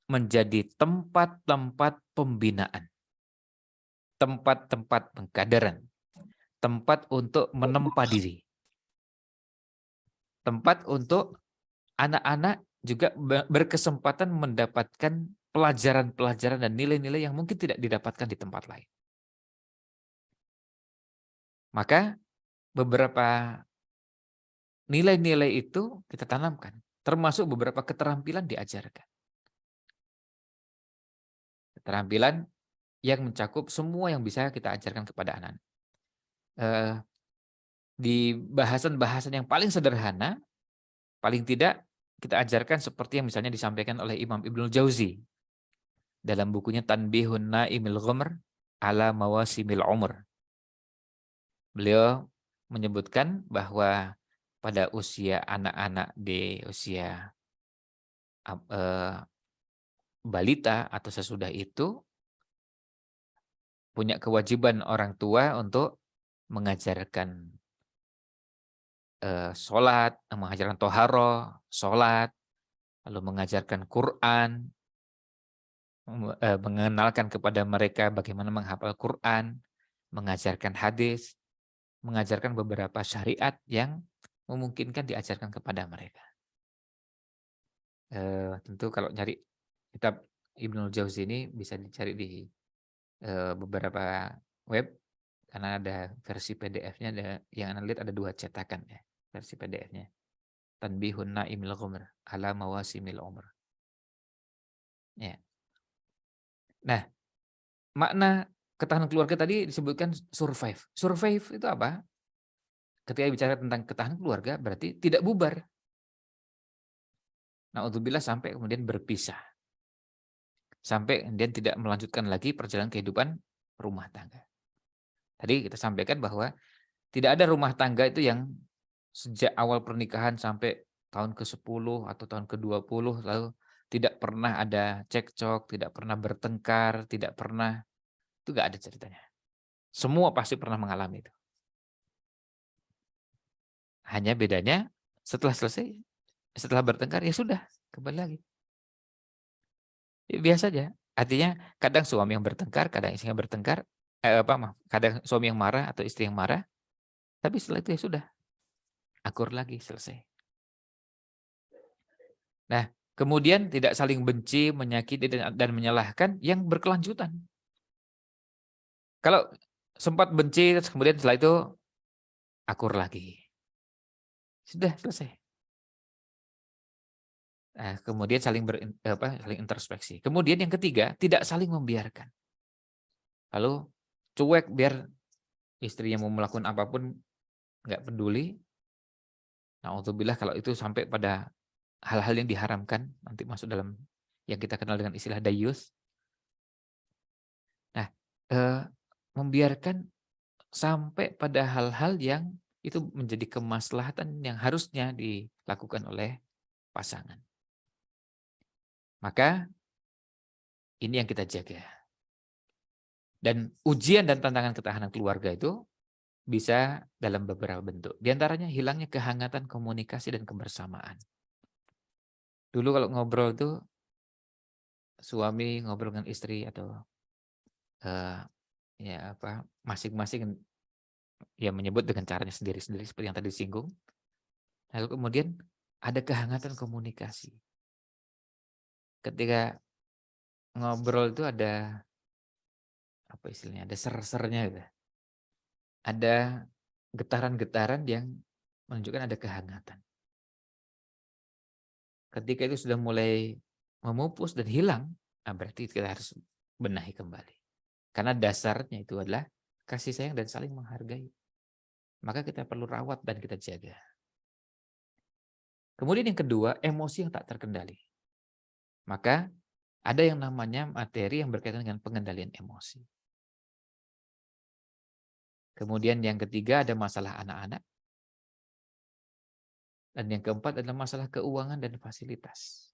menjadi tempat-tempat pembinaan. Tempat-tempat pengkaderan. Tempat untuk menempa diri. Tempat untuk anak-anak juga berkesempatan mendapatkan pelajaran-pelajaran dan nilai-nilai yang mungkin tidak didapatkan di tempat lain. Maka beberapa nilai-nilai itu kita tanamkan, termasuk beberapa keterampilan diajarkan. Keterampilan yang mencakup semua yang bisa kita ajarkan kepada anak. Di bahasan-bahasan yang paling sederhana, paling tidak kita ajarkan seperti yang misalnya disampaikan oleh Imam Ibnul Jauzi. dalam bukunya Tanbihun Naimil Ghumr ala Mawasimil Umr. Beliau menyebutkan bahwa pada usia anak-anak di usia balita atau sesudah itu punya kewajiban orang tua untuk mengajarkan sholat, mengajarkan toharoh, sholat, lalu mengajarkan Quran, mengenalkan kepada mereka bagaimana menghafal Quran, mengajarkan hadis, mengajarkan beberapa syariat yang memungkinkan diajarkan kepada mereka. Tentu kalau nyari kitab Ibnul Jauzi ini bisa dicari di beberapa web, karena ada versi PDF-nya, ada yang Anda lihat ada 2 cetakan ya, versi PDF-nya. Tanbihun Naimil Ghumr ala Mawasimil Umr. Ya. Nah, makna ketahanan keluarga tadi disebutkan survive. Survive itu apa? Ketika bicara tentang ketahanan keluarga berarti tidak bubar. Na'udzubillah sampai kemudian berpisah. Sampai kemudian tidak melanjutkan lagi perjalanan kehidupan rumah tangga. Tadi kita sampaikan bahwa tidak ada rumah tangga itu yang sejak awal pernikahan sampai tahun ke-10 atau tahun ke-20 lalu tidak pernah ada cekcok, tidak pernah bertengkar, tidak pernah, itu enggak ada ceritanya. Semua pasti pernah mengalami itu. Hanya bedanya setelah selesai, setelah bertengkar ya sudah, kembali lagi. Ya, biasa aja. Artinya kadang suami yang bertengkar, kadang istri yang bertengkar, kadang suami yang marah atau istri yang marah, tapi setelah itu ya sudah, akur lagi, selesai. Nah, kemudian tidak saling benci, menyakiti dan menyalahkan yang berkelanjutan. Kalau sempat benci, kemudian setelah itu akur lagi. Sudah selesai. Nah, kemudian saling introspeksi. Kemudian yang ketiga, tidak saling membiarkan. Lalu cuek biar istrinya mau melakukan apapun nggak peduli. Na'udzubillah kalau itu sampai pada hal-hal yang diharamkan, nanti masuk dalam yang kita kenal dengan istilah dayus. Nah, membiarkan sampai pada hal-hal yang itu menjadi kemaslahatan yang harusnya dilakukan oleh pasangan. Maka ini yang kita jaga. Dan ujian dan tantangan ketahanan keluarga itu bisa dalam beberapa bentuk. Di antaranya hilangnya kehangatan komunikasi dan kebersamaan. Dulu kalau ngobrol itu suami ngobrol dengan istri atau masing-masing ya menyebut dengan caranya sendiri-sendiri seperti yang tadi disinggung. Lalu kemudian ada kehangatan komunikasi. Ketika ngobrol itu ada apa istilahnya? Ada ser-sernya gitu. Ada getaran-getaran yang menunjukkan ada kehangatan. Ketika itu sudah mulai memupus dan hilang, berarti kita harus benahi kembali. Karena dasarnya itu adalah kasih sayang dan saling menghargai. Maka kita perlu rawat dan kita jaga. Kemudian yang kedua, emosi yang tak terkendali. Maka ada yang namanya materi yang berkaitan dengan pengendalian emosi. Kemudian yang ketiga ada masalah anak-anak. Dan yang keempat adalah masalah keuangan dan fasilitas.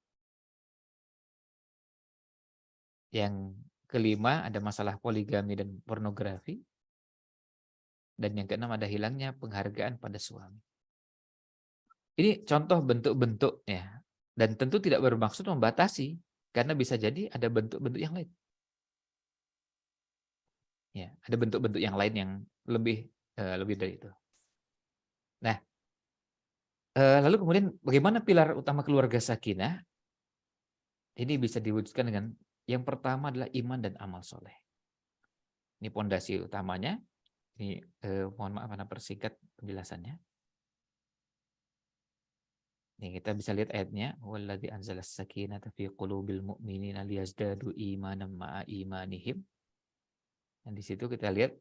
Yang kelima ada masalah poligami dan pornografi. Dan yang keenam ada hilangnya penghargaan pada suami. Ini contoh bentuk-bentuknya. Dan tentu tidak bermaksud membatasi. Karena bisa jadi ada bentuk-bentuk yang lain. Ya, ada bentuk-bentuk yang lain yang lebih dari itu. Nah, lalu kemudian bagaimana pilar utama keluarga sakinah? Ini bisa diwujudkan dengan yang pertama adalah iman dan amal soleh. Ini pondasi utamanya. Ini mohon maaf, Anda persingkat penjelasannya. Ini kita bisa lihat ayatnya. Walladzi anzalas sakinata fi qulubil mu'minina liyazdadu imanan ma'a imanihim. Dan di situ kita lihat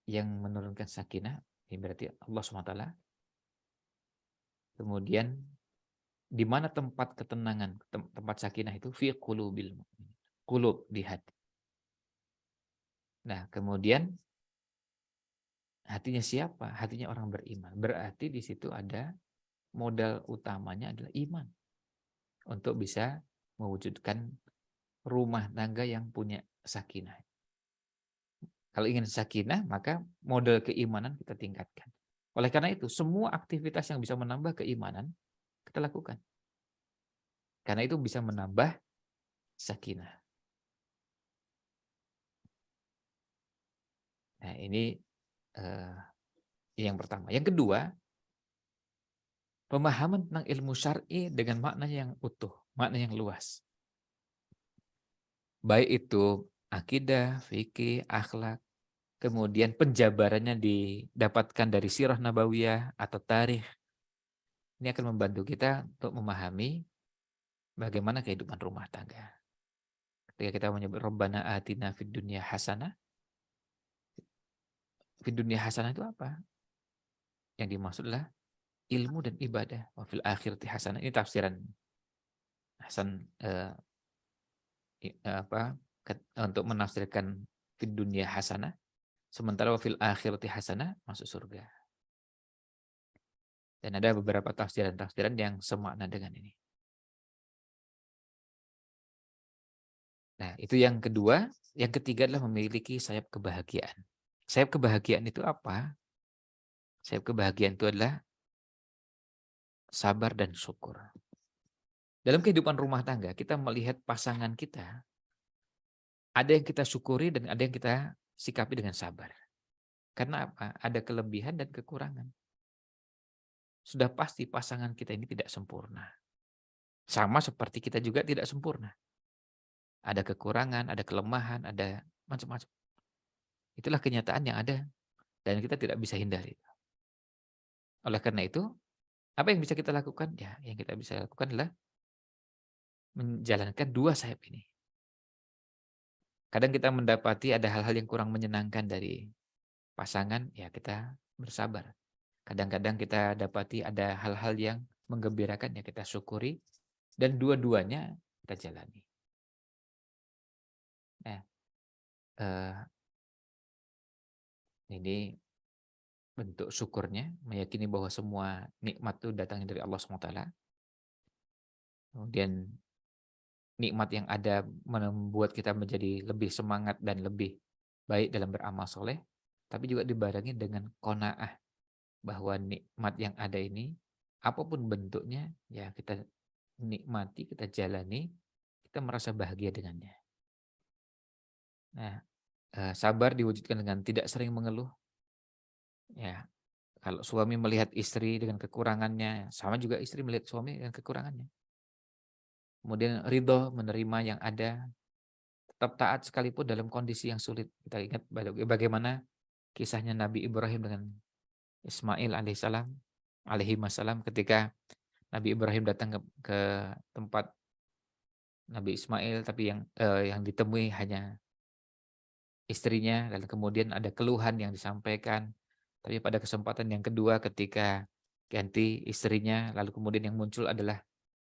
yang menurunkan sakinah. Ini berarti Allah SWT. Kemudian Di mana tempat ketenangan, tempat sakinah itu fi qulubil mu'minin. Qulub, di hati. Nah, kemudian hatinya siapa? Hatinya orang beriman. Berarti di situ ada modal utamanya adalah iman untuk bisa mewujudkan rumah tangga yang punya sakinah. Kalau ingin sakinah, maka modal keimanan kita tingkatkan. Oleh karena itu, semua aktivitas yang bisa menambah keimanan, kita lakukan. Karena itu bisa menambah sakinah. Nah, ini yang pertama. Yang kedua, pemahaman tentang ilmu syar'i dengan makna yang utuh, makna yang luas. Baik itu akidah, fikih, akhlak, kemudian penjabarannya didapatkan dari sirah nabawiyah atau tarikh. Ini akan membantu kita untuk memahami bagaimana kehidupan rumah tangga. Ketika kita menyebut Rabbana atina fid dunya hasanah, fid dunya hasanah itu apa? Yang dimaksud adalah ilmu dan ibadah. Wa fil akhirati hasanah. Ini tafsiran Hasan untuk menafsirkan fid dunya hasanah. Sementara wa fil akhirati hasanah masuk surga. Dan ada beberapa tafsiran-tafsiran yang semakna dengan ini. Nah, itu yang kedua. Yang ketiga adalah memiliki sayap kebahagiaan. Sayap kebahagiaan itu apa? Sayap kebahagiaan itu adalah sabar dan syukur. Dalam kehidupan rumah tangga, kita melihat pasangan kita, ada yang kita syukuri dan ada yang kita sikapi dengan sabar. Karena apa? Ada kelebihan dan kekurangan. Sudah pasti pasangan kita ini tidak sempurna. Sama seperti kita juga tidak sempurna. Ada kekurangan, ada kelemahan, ada macam-macam. Itulah kenyataan yang ada dan kita tidak bisa hindari. Oleh karena itu, apa yang bisa kita lakukan? Ya, yang kita bisa lakukan adalah menjalankan dua sayap ini. Kadang kita mendapati ada hal-hal yang kurang menyenangkan dari pasangan, ya kita bersabar. Kadang-kadang kita dapati ada hal-hal yang menggembirakan, ya kita syukuri. Dan dua-duanya kita jalani. Nah, ini bentuk syukurnya, meyakini bahwa semua nikmat itu datangnya dari Allah SWT. Kemudian nikmat yang ada membuat kita menjadi lebih semangat dan lebih baik dalam beramal soleh, tapi juga dibarengi dengan qanaah, bahwa nikmat yang ada ini, apapun bentuknya, ya kita nikmati, kita jalani, kita merasa bahagia dengannya. Nah, sabar diwujudkan dengan tidak sering mengeluh. Ya, kalau suami melihat istri dengan kekurangannya, sama juga istri melihat suami dengan kekurangannya. Kemudian ridho menerima yang ada, tetap taat sekalipun dalam kondisi yang sulit. Kita ingat bagaimana kisahnya Nabi Ibrahim dengan Ismail alaihi wassalam ketika Nabi Ibrahim datang ke tempat Nabi Ismail, tapi yang ditemui hanya istrinya, dan kemudian ada keluhan yang disampaikan. Tapi pada kesempatan yang kedua ketika ganti istrinya, lalu kemudian yang muncul adalah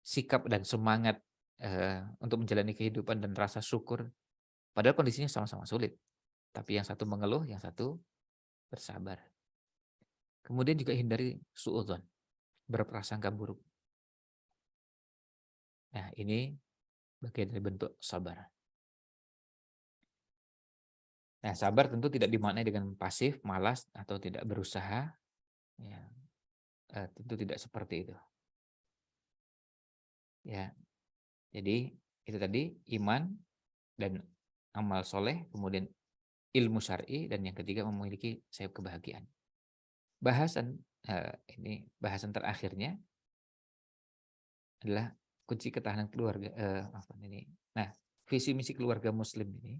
sikap dan semangat untuk menjalani kehidupan dan rasa syukur. Padahal kondisinya sama-sama sulit. Tapi yang satu mengeluh, yang satu bersabar. Kemudian juga hindari suudzon, berprasangka buruk. Nah, ini bagian dari bentuk sabar. Nah, sabar tentu tidak dimaknai dengan pasif, malas, atau tidak berusaha. Ya, tentu tidak seperti itu. Ya, jadi itu tadi iman dan amal soleh, kemudian ilmu syar'i, dan yang ketiga memiliki sayap kebahagiaan. Ini bahasan terakhirnya adalah kunci ketahanan keluarga. Nah, visi misi keluarga Muslim ini.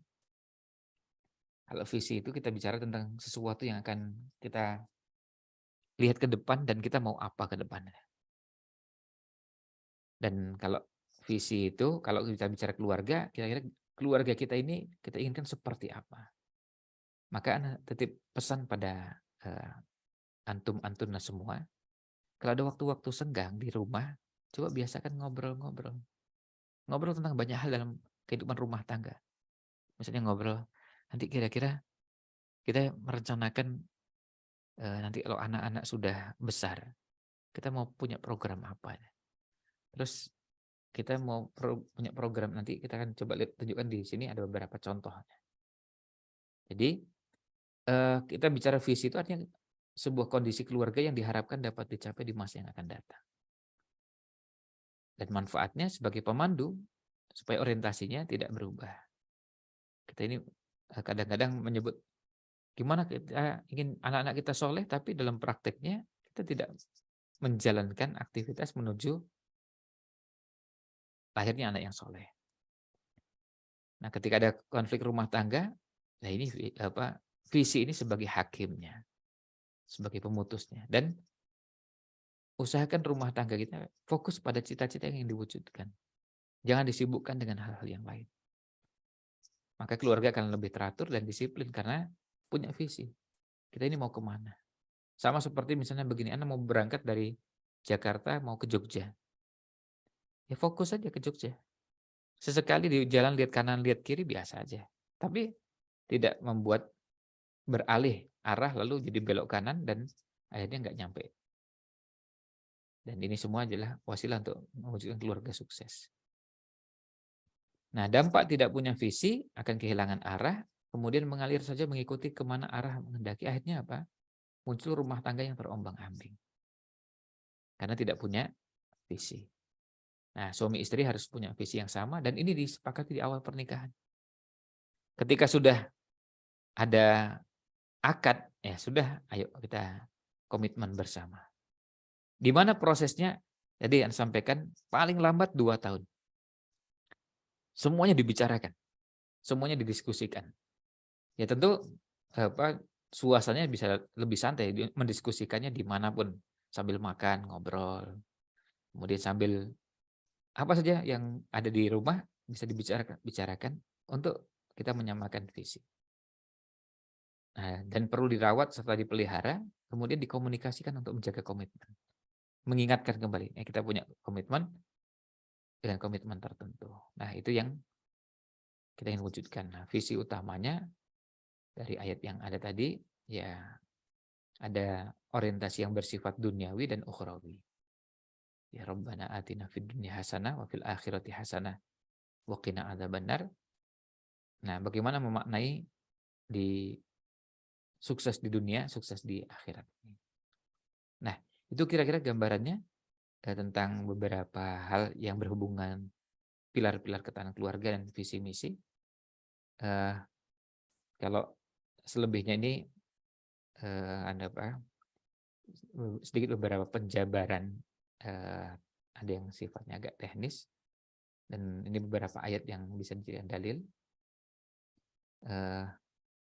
Kalau visi itu kita bicara tentang sesuatu yang akan kita lihat ke depan dan kita mau apa ke depannya. Dan kalau visi itu, kalau kita bicara keluarga, kira-kira keluarga kita ini kita inginkan seperti apa. Maka Ana titip pesan pada antum-antunna semua, kalau ada waktu-waktu senggang di rumah, Coba biasakan ngobrol-ngobrol. Ngobrol tentang banyak hal dalam kehidupan rumah tangga. Misalnya ngobrol, nanti kira-kira kita merencanakan nanti kalau anak-anak sudah besar, kita mau punya program apa. Terus kita mau punya program, nanti kita akan coba tunjukkan di sini ada beberapa contohnya. Jadi kita bicara visi itu artinya sebuah kondisi keluarga yang diharapkan dapat dicapai di masa yang akan datang. Dan manfaatnya sebagai pemandu supaya orientasinya tidak berubah. Kita ini kadang-kadang menyebut gimana kita ingin anak-anak kita soleh, tapi dalam prakteknya kita tidak menjalankan aktivitas menuju lahirnya anak yang soleh. Nah, ketika ada konflik rumah tangga, nah ini visi ini sebagai hakimnya, sebagai pemutusnya, dan usahakan rumah tangga kita fokus pada cita-cita yang diwujudkan. Jangan disibukkan dengan hal-hal yang lain. Maka keluarga akan lebih teratur dan disiplin karena punya visi. Kita ini mau kemana? Sama seperti misalnya begini, Anda mau berangkat dari Jakarta mau ke Jogja. Ya fokus saja ke Jogja. Sesekali di jalan lihat kanan, lihat kiri biasa aja. Tapi tidak membuat beralih arah lalu jadi belok kanan dan akhirnya nggak nyampe. Dan ini semua adalah wasilah untuk mewujudkan keluarga sukses. Nah, dampak tidak punya visi akan kehilangan arah, kemudian mengalir saja mengikuti kemana arah menghendaki. Akhirnya apa? Muncul rumah tangga yang terombang-ambing. Karena tidak punya visi. Nah, suami istri harus punya visi yang sama dan ini disepakati di awal pernikahan. Ketika sudah ada akad, ya sudah, ayo kita komitmen bersama. Di mana prosesnya? Jadi yang sampaikan paling lambat 2 tahun. Semuanya dibicarakan, semuanya didiskusikan. Ya tentu suasananya bisa lebih santai, mendiskusikannya dimanapun, sambil makan, ngobrol, kemudian sambil apa saja yang ada di rumah bisa dibicarakan untuk kita menyamakan visi. Nah, dan perlu dirawat serta dipelihara, kemudian dikomunikasikan untuk menjaga komitmen. Mengingatkan kembali, kita punya komitmen dengan komitmen tertentu. Nah, itu yang kita ingin wujudkan. Nah, visi utamanya dari ayat yang ada tadi, ya ada orientasi yang bersifat duniawi dan ukhrawi. Ya Rabbana atina fid dunya hasanah wa fil akhirati hasanah wa qina adzabannar. Nah, bagaimana memaknai di sukses di dunia, sukses di akhirat. Nah, itu kira-kira gambarannya tentang beberapa hal yang berhubungan pilar-pilar ketahanan keluarga dan visi misi. Kalau selebihnya ini ada sedikit beberapa penjabaran, ada yang sifatnya agak teknis dan ini beberapa ayat yang bisa dijadikan dalil.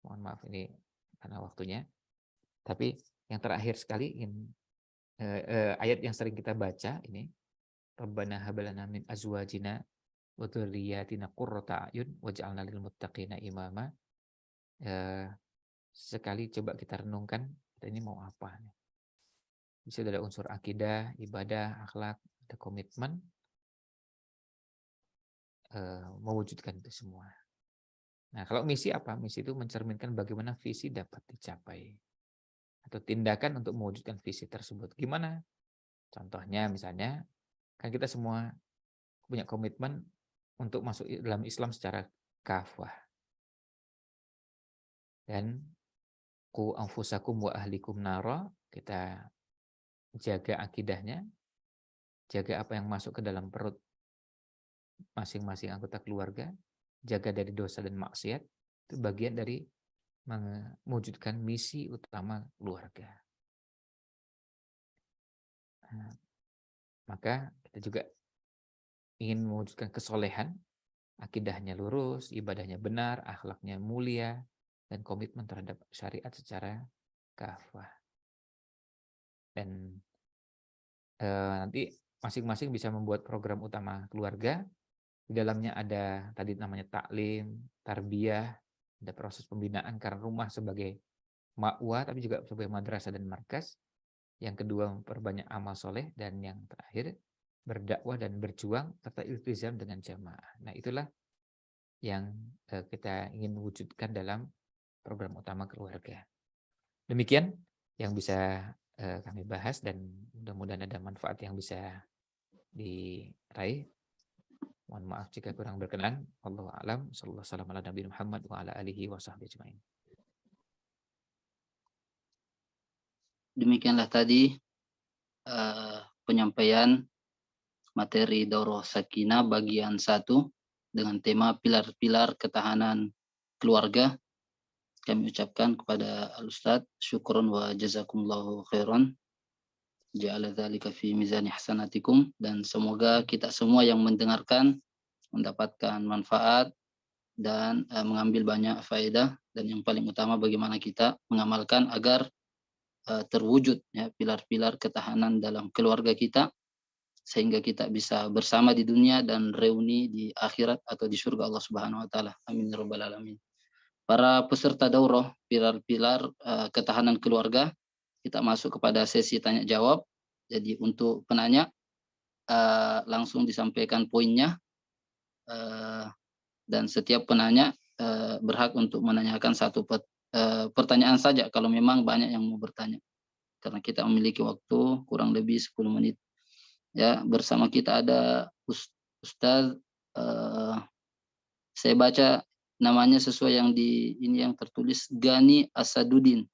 Mohon maaf ini karena waktunya. Tapi yang terakhir sekali ayat yang sering kita baca ini, Rabbana hab lana min azwajina wa dzurriyyatina qurrata a'yun waj'alna lil muttaqina imama. Sekali coba kita renungkan, kita ini mau apa nih? Bisa ada unsur akidah, ibadah, akhlak, ada komitmen, mewujudkan itu semua. Nah, kalau misi apa? Misi itu mencerminkan bagaimana visi dapat dicapai. Atau tindakan untuk mewujudkan visi tersebut. Gimana? Contohnya misalnya, kan kita semua punya komitmen untuk masuk dalam Islam secara kafah. Dan qu anfusakum wa ahlikum nara, kita jaga akidahnya, jaga apa yang masuk ke dalam perut masing-masing anggota keluarga, jaga dari dosa dan maksiat, itu bagian dari mewujudkan misi utama keluarga. Nah, maka kita juga ingin mewujudkan kesolehan, akidahnya lurus, ibadahnya benar, akhlaknya mulia, dan komitmen terhadap syariat secara kafah. Dan nanti masing-masing bisa membuat program utama keluarga. Di dalamnya ada tadi namanya taklim, tarbiyah, ada proses pembinaan karena rumah sebagai ma'wa, tapi juga sebagai madrasah dan markas. Yang kedua, memperbanyak amal soleh. Dan yang terakhir, berdakwah dan berjuang serta iltizam dengan jamaah. Nah, itulah yang kita ingin wujudkan dalam program utama keluarga. Demikian yang bisa kami bahas, dan mudah-mudahan ada manfaat yang bisa diraih. Mohon maaf jika kurang berkenan. Wallahu a'lam. Sallallahu alaihi wasallam ala Nabi Muhammad wa ala alihi wa sahbihi ajmain. Demikianlah tadi penyampaian materi Daurah Sakinah bagian 1 dengan tema pilar-pilar ketahanan keluarga. Kami ucapkan kepada Al-Ustaz syukron wa jazakumullahu khairan. Ja'ala dzalika fi mizani hasanatikum, dan semoga kita semua yang mendengarkan mendapatkan manfaat dan mengambil banyak faedah, dan yang paling utama bagaimana kita mengamalkan agar terwujud ya pilar-pilar ketahanan dalam keluarga kita, sehingga kita bisa bersama di dunia dan reuni di akhirat atau di surga Allah Subhanahu wa taala. Amin ya rabbal alamin. Para peserta daurah pilar-pilar ketahanan keluarga, kita masuk kepada sesi tanya jawab. Jadi untuk penanya langsung disampaikan poinnya, dan setiap penanya berhak untuk menanyakan satu pertanyaan saja kalau memang banyak yang mau bertanya. Karena kita memiliki waktu kurang lebih 10 menit. Ya, bersama kita ada Ustaz, saya baca namanya sesuai yang ini yang tertulis, Gani Asaduddin.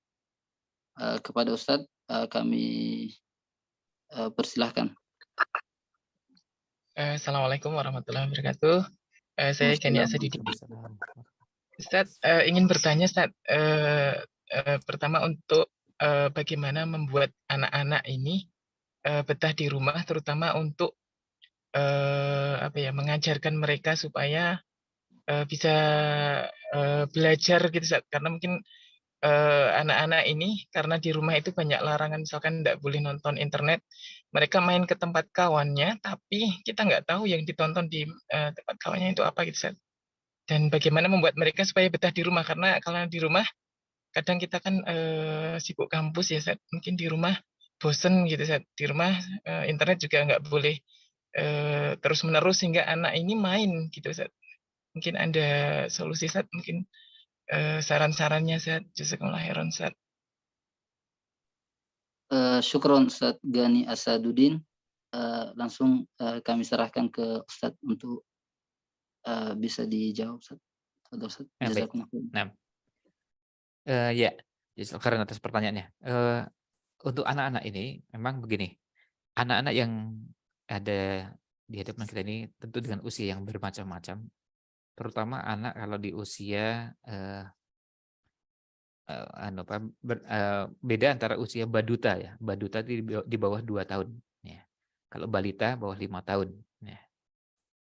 Kepada Ustaz kami persilahkan. Assalamualaikum warahmatullahi wabarakatuh. Saya Gani Asaduddin. Ustaz, ingin bertanya, Ustaz. Pertama untuk bagaimana membuat anak-anak ini betah di rumah, terutama untuk mengajarkan mereka supaya bisa belajar gitu, Ustaz. Karena mungkin anak-anak ini karena di rumah itu banyak larangan, misalkan tidak boleh nonton internet, mereka main ke tempat kawannya, tapi kita nggak tahu yang ditonton di tempat kawannya itu apa gitu, Ustaz. Dan bagaimana membuat mereka supaya betah di rumah, karena kalau di rumah kadang kita kan sibuk kampus ya, Ustaz. Mungkin di rumah bosen gitu, Ustaz. Di rumah internet juga nggak boleh terus menerus, sehingga anak ini main gitu, Ustaz. Mungkin ada solusi, Ustaz, mungkin saran-sarannya, Ustaz. Jazakumullah khairan, Ustaz. Syukron Ustaz Gani Asaduddin. Langsung kami serahkan ke Ustaz untuk bisa dijawab, Ustaz. Ustaz. Baik. Nah, ya, jazakallahu atas pertanyaannya. Untuk anak-anak ini memang begini, anak-anak yang ada di hadapan kita ini tentu dengan usia yang bermacam-macam, terutama anak kalau di usia beda antara usia baduta ya. Baduta itu di bawah 2 tahun ya. Kalau balita bawah 5 tahun ya.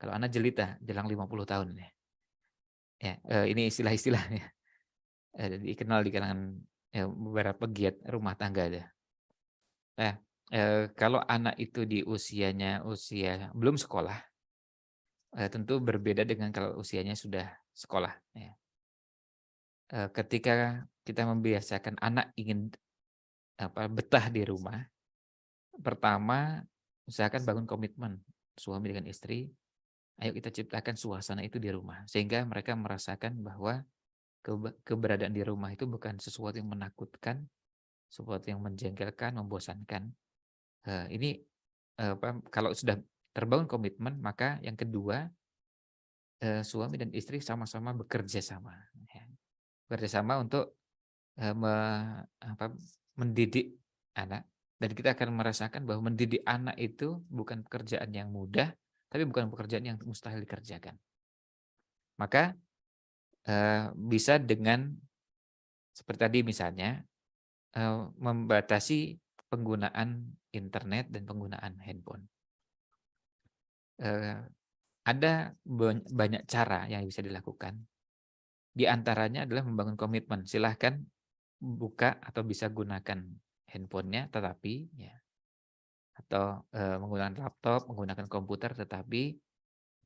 Kalau anak jelita jelang 50 tahun ya. Ya, ini istilah-istilahnya. Dikenal di kalangan beberapa pegiat rumah tangga ada. Nah, kalau anak itu di usia belum sekolah, tentu berbeda dengan kalau usianya sudah sekolah ya. Ketika kita membiasakan anak ingin betah di rumah, pertama usahakan bangun komitmen suami dengan istri. Ayo kita ciptakan suasana itu di rumah, sehingga mereka merasakan bahwa keberadaan di rumah itu bukan sesuatu yang menakutkan, sesuatu yang menjengkelkan, membosankan. Ini kalau sudah terbangun komitmen, maka yang kedua, suami dan istri sama-sama bekerja sama. Ya. Bekerja sama untuk mendidik anak. Dan kita akan merasakan bahwa mendidik anak itu bukan pekerjaan yang mudah, tapi bukan pekerjaan yang mustahil dikerjakan. Maka bisa dengan seperti tadi misalnya membatasi penggunaan internet dan penggunaan handphone. Ada banyak cara yang bisa dilakukan. Di antaranya adalah membangun komitmen. Silahkan buka atau bisa gunakan handphonenya, tetapi ya, atau menggunakan laptop, menggunakan komputer, tetapi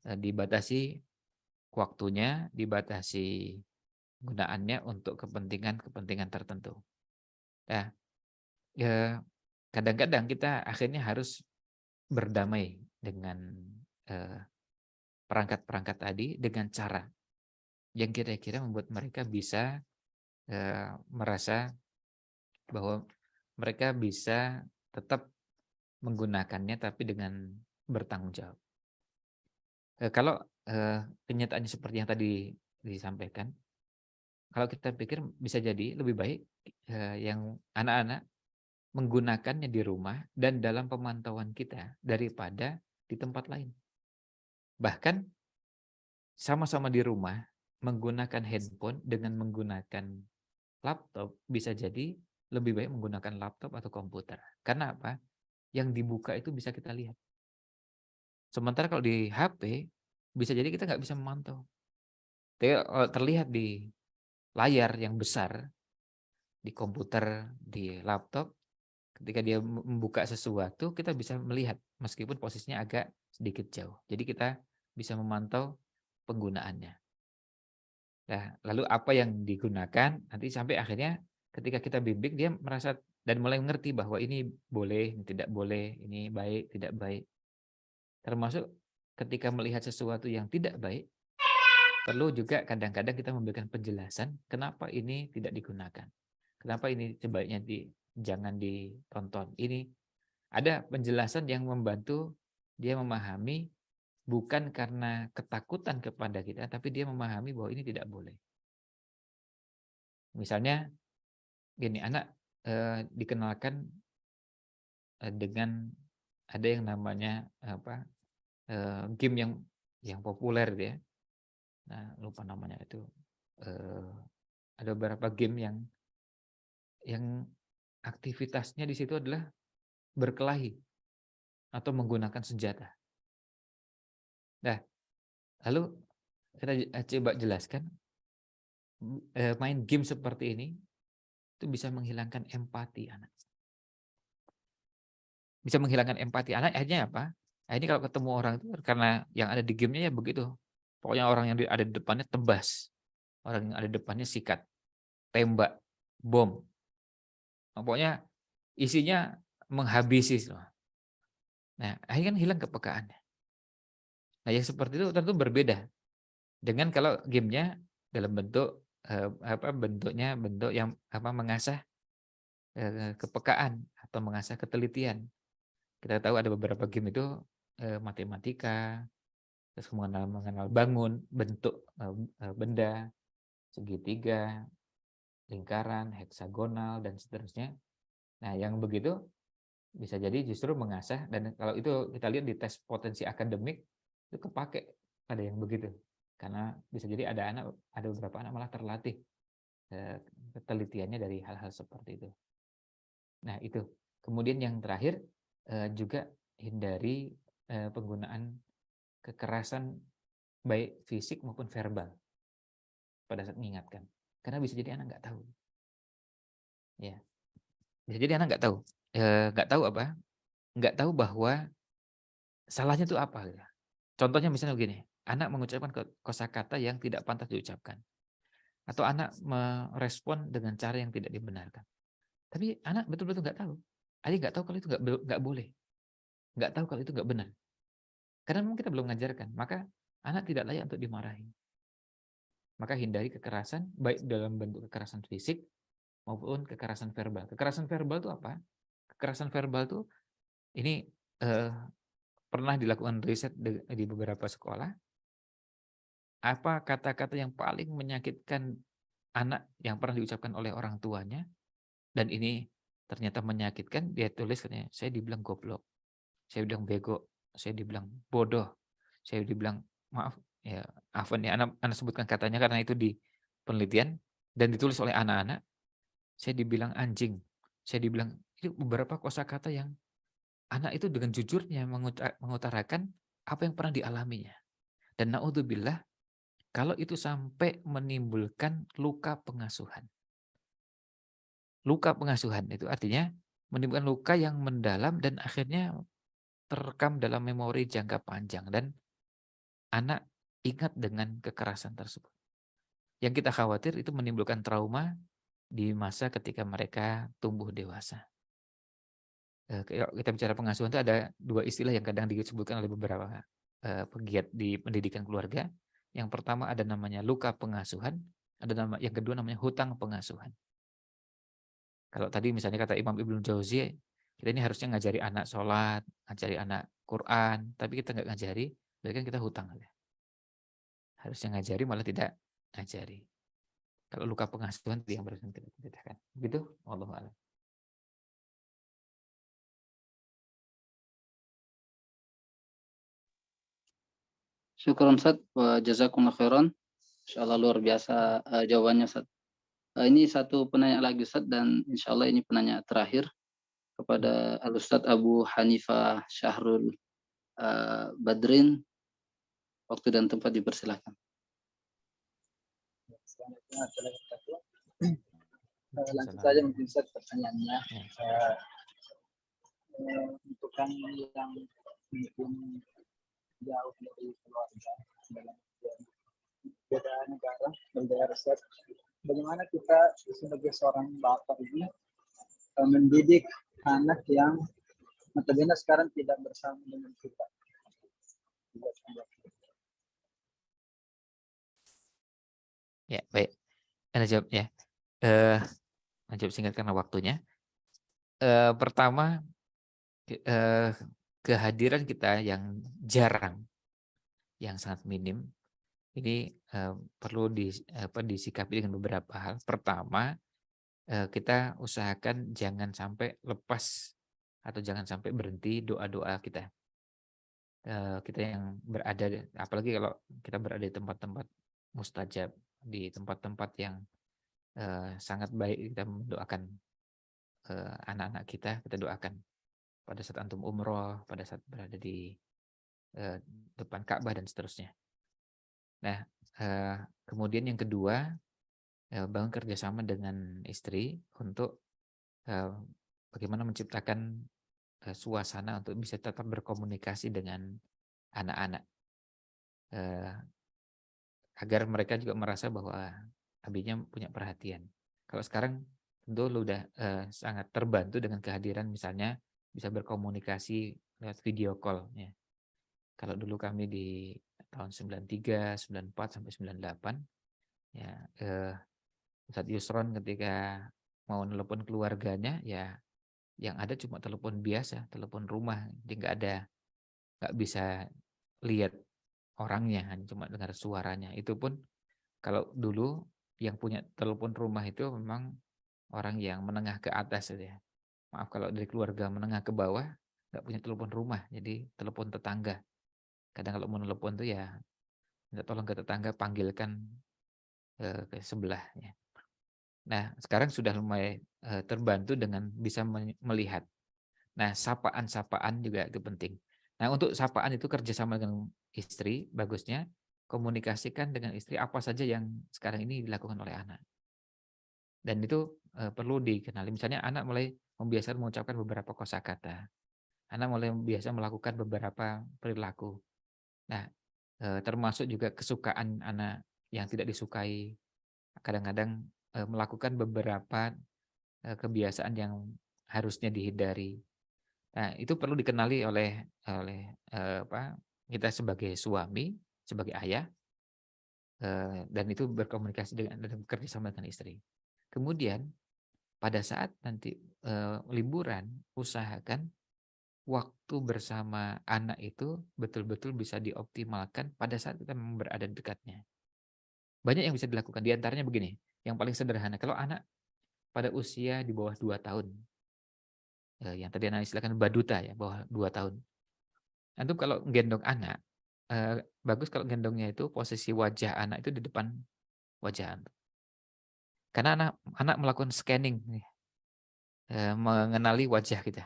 dibatasi waktunya, dibatasi gunaannya untuk kepentingan tertentu. Nah, kadang-kadang kita akhirnya harus berdamai dengan perangkat-perangkat tadi dengan cara yang kira-kira membuat mereka bisa merasa bahwa mereka bisa tetap menggunakannya tapi dengan bertanggung jawab. Kalau kenyataannya seperti yang tadi disampaikan, kalau kita pikir bisa jadi lebih baik yang anak-anak menggunakannya di rumah dan dalam pemantauan kita daripada di tempat lain. Bahkan sama-sama di rumah menggunakan handphone dengan menggunakan laptop bisa jadi lebih baik menggunakan laptop atau komputer. Karena apa? Yang dibuka itu bisa kita lihat. Sementara kalau di HP bisa jadi kita nggak bisa memantau. Terlihat di layar yang besar, di komputer, di laptop, ketika dia membuka sesuatu kita bisa melihat meskipun posisinya agak sedikit jauh. Jadi kita bisa memantau penggunaannya. Nah, lalu apa yang digunakan nanti sampai akhirnya ketika kita bimbing dia merasa dan mulai mengerti bahwa ini boleh, ini tidak boleh, ini baik, tidak baik. Termasuk ketika melihat sesuatu yang tidak baik, perlu juga kadang-kadang kita memberikan penjelasan kenapa ini tidak digunakan. Kenapa ini sebaiknya jangan ditonton. Ini ada penjelasan yang membantu dia memahami bukan karena ketakutan kepada kita, tapi dia memahami bahwa ini tidak boleh. Misalnya gini, anak dikenalkan dengan ada yang namanya game yang populer ya. Nah, lupa namanya itu. Ada beberapa game yang aktivitasnya di situ adalah berkelahi atau menggunakan senjata. Nah, lalu kita coba jelaskan main game seperti ini itu bisa menghilangkan empati anak. Bisa menghilangkan empati anak, akhirnya apa? Akhirnya kalau ketemu orang itu karena yang ada di gamenya ya begitu. Pokoknya orang yang ada di depannya tebas. Orang yang ada di depannya sikat, tembak, bom. Pokoknya isinya menghabisi semua. Nah, akhirnya kan hilang kepekaannya. Nah, yang seperti itu tentu berbeda dengan kalau gamenya dalam bentuk bentuknya bentuk yang mengasah kepekaan atau mengasah ketelitian. Kita tahu ada beberapa game itu matematika, terus mengenal bangun, bentuk benda, segitiga, lingkaran, heksagonal dan seterusnya. Nah, yang begitu bisa jadi justru mengasah, dan kalau itu kita lihat di tes potensi akademik itu kepake pada yang begitu. Karena bisa jadi ada beberapa anak malah terlatih ketelitiannya dari hal-hal seperti itu. Nah, itu. Kemudian yang terakhir juga hindari penggunaan kekerasan baik fisik maupun verbal pada saat mengingatkan. Karena bisa jadi anak nggak tahu. Ya. Bisa jadi anak nggak tahu. Nggak tahu apa? Nggak tahu bahwa salahnya itu apa. Contohnya misalnya begini, anak mengucapkan kosakata yang tidak pantas diucapkan. Atau anak merespon dengan cara yang tidak dibenarkan. Tapi anak betul-betul nggak tahu. Adik nggak tahu kalau itu nggak boleh. Nggak tahu kalau itu nggak benar. Karena memang kita belum mengajarkan. Maka anak tidak layak untuk dimarahi. Maka hindari kekerasan, baik dalam bentuk kekerasan fisik maupun kekerasan verbal. Kekerasan verbal itu apa? Kekerasan verbal itu ini pernah dilakukan riset di beberapa sekolah. Apa kata-kata yang paling menyakitkan anak yang pernah diucapkan oleh orang tuanya, dan ini ternyata menyakitkan, dia tulis katanya, saya dibilang goblok, saya dibilang bego, saya dibilang bodoh, saya dibilang maaf, ya afwan ya, anak sebutkan katanya karena itu di penelitian dan ditulis oleh anak-anak, saya dibilang anjing, saya dibilang, itu beberapa kosakata yang anak itu dengan jujurnya mengutarakan apa yang pernah dialaminya. Dan naudzubillah, kalau itu sampai menimbulkan luka pengasuhan. Luka pengasuhan itu artinya menimbulkan luka yang mendalam dan akhirnya terekam dalam memori jangka panjang dan anak ingat dengan kekerasan tersebut. Yang kita khawatir itu menimbulkan trauma di masa ketika mereka tumbuh dewasa. Kalau kita bicara pengasuhan itu ada dua istilah yang kadang disebutkan oleh beberapa pegiat di pendidikan keluarga. Yang pertama ada namanya luka pengasuhan, yang kedua namanya hutang pengasuhan. Kalau tadi misalnya kata Imam Ibnu Jauzi, kita ini harusnya ngajari anak sholat, ngajari anak Quran, tapi kita nggak ngajari, berarti kan kita hutang. Harusnya ngajari malah tidak ngajari. Kalau luka pengasuhan itu yang barusan kita ceritakan. Begitu? Wallahu a'lam. Syukron Ustaz wa jazakumullah khairan. Insyaallah luar biasa jawabannya Ustaz. Ini satu penanya lagi Ustaz, dan insyaallah ini penanya terakhir kepada Al-Ustaz Abu Hanifah Syahrul Badrin. Waktu dan tempat dipersilakan. Langsung saja mungkin Ustaz pertanyaannya. Untuk kan yang mungkin jauh dari keluarga dalam beda negara, beda Ustaz, bagaimana kita sebagai seorang bapak ini mendidik anak yang notabene sekarang tidak bersama dengan kita? Ya, baik. Anda jawab ya. Anda jawab singkat karena waktunya. Pertama, kehadiran kita yang jarang, yang sangat minim, ini perlu disikapi dengan beberapa hal. Pertama, kita usahakan jangan sampai lepas atau jangan sampai berhenti doa-doa kita. Kita yang berada, apalagi kalau kita berada di tempat-tempat mustajab, di tempat-tempat yang sangat baik, kita mendoakan anak-anak kita doakan pada saat antum umroh, pada saat berada di depan Ka'bah dan seterusnya. Nah, kemudian yang kedua, bangun kerjasama dengan istri untuk bagaimana menciptakan suasana untuk bisa tetap berkomunikasi dengan anak-anak, agar mereka juga merasa bahwa abinya punya perhatian. Kalau sekarang tentu lu udah sangat terbantu dengan kehadiran, misalnya bisa berkomunikasi lewat video call ya. Kalau dulu kami di tahun 93, 94 sampai 98 ya, Ustadz Yusron ketika mau nelpon keluarganya ya yang ada cuma telepon biasa, telepon rumah, jadi nggak bisa lihat orangnya, hanya cuma dengar suaranya. Itu pun kalau dulu yang punya telepon rumah itu memang orang yang menengah ke atas ya. Maaf, kalau dari keluarga menengah ke bawah nggak punya telepon rumah, jadi telepon tetangga. Kadang kalau mau telepon tuh ya minta tolong ke tetangga, panggilkan ke sebelah ya. Nah, sekarang sudah lumayan terbantu dengan bisa melihat. Nah, sapaan-sapaan juga itu penting. Nah, untuk sapaan itu kerjasama dengan istri, bagusnya komunikasikan dengan istri apa saja yang sekarang ini dilakukan oleh anak. Dan itu perlu dikenali. Misalnya anak mulai membiasakan mengucapkan beberapa kosakata. Anak mulai biasa melakukan beberapa perilaku. Nah, termasuk juga kesukaan anak yang tidak disukai. Kadang-kadang melakukan beberapa kebiasaan yang harusnya dihindari. Nah, itu perlu dikenali oleh kita sebagai suami, sebagai ayah, dan itu berkomunikasi dan bekerja sama dengan istri. Kemudian pada saat nanti liburan, usahakan waktu bersama anak itu betul-betul bisa dioptimalkan pada saat kita memang berada di dekatnya. Banyak yang bisa dilakukan, diantaranya begini, yang paling sederhana, kalau anak pada usia di bawah 2 tahun, yang tadi anak istilahkan baduta ya, bawah 2 tahun. Antum kalau gendong anak, bagus kalau gendongnya itu posisi wajah anak itu di depan wajah antum. Karena anak melakukan scanning, mengenali wajah kita.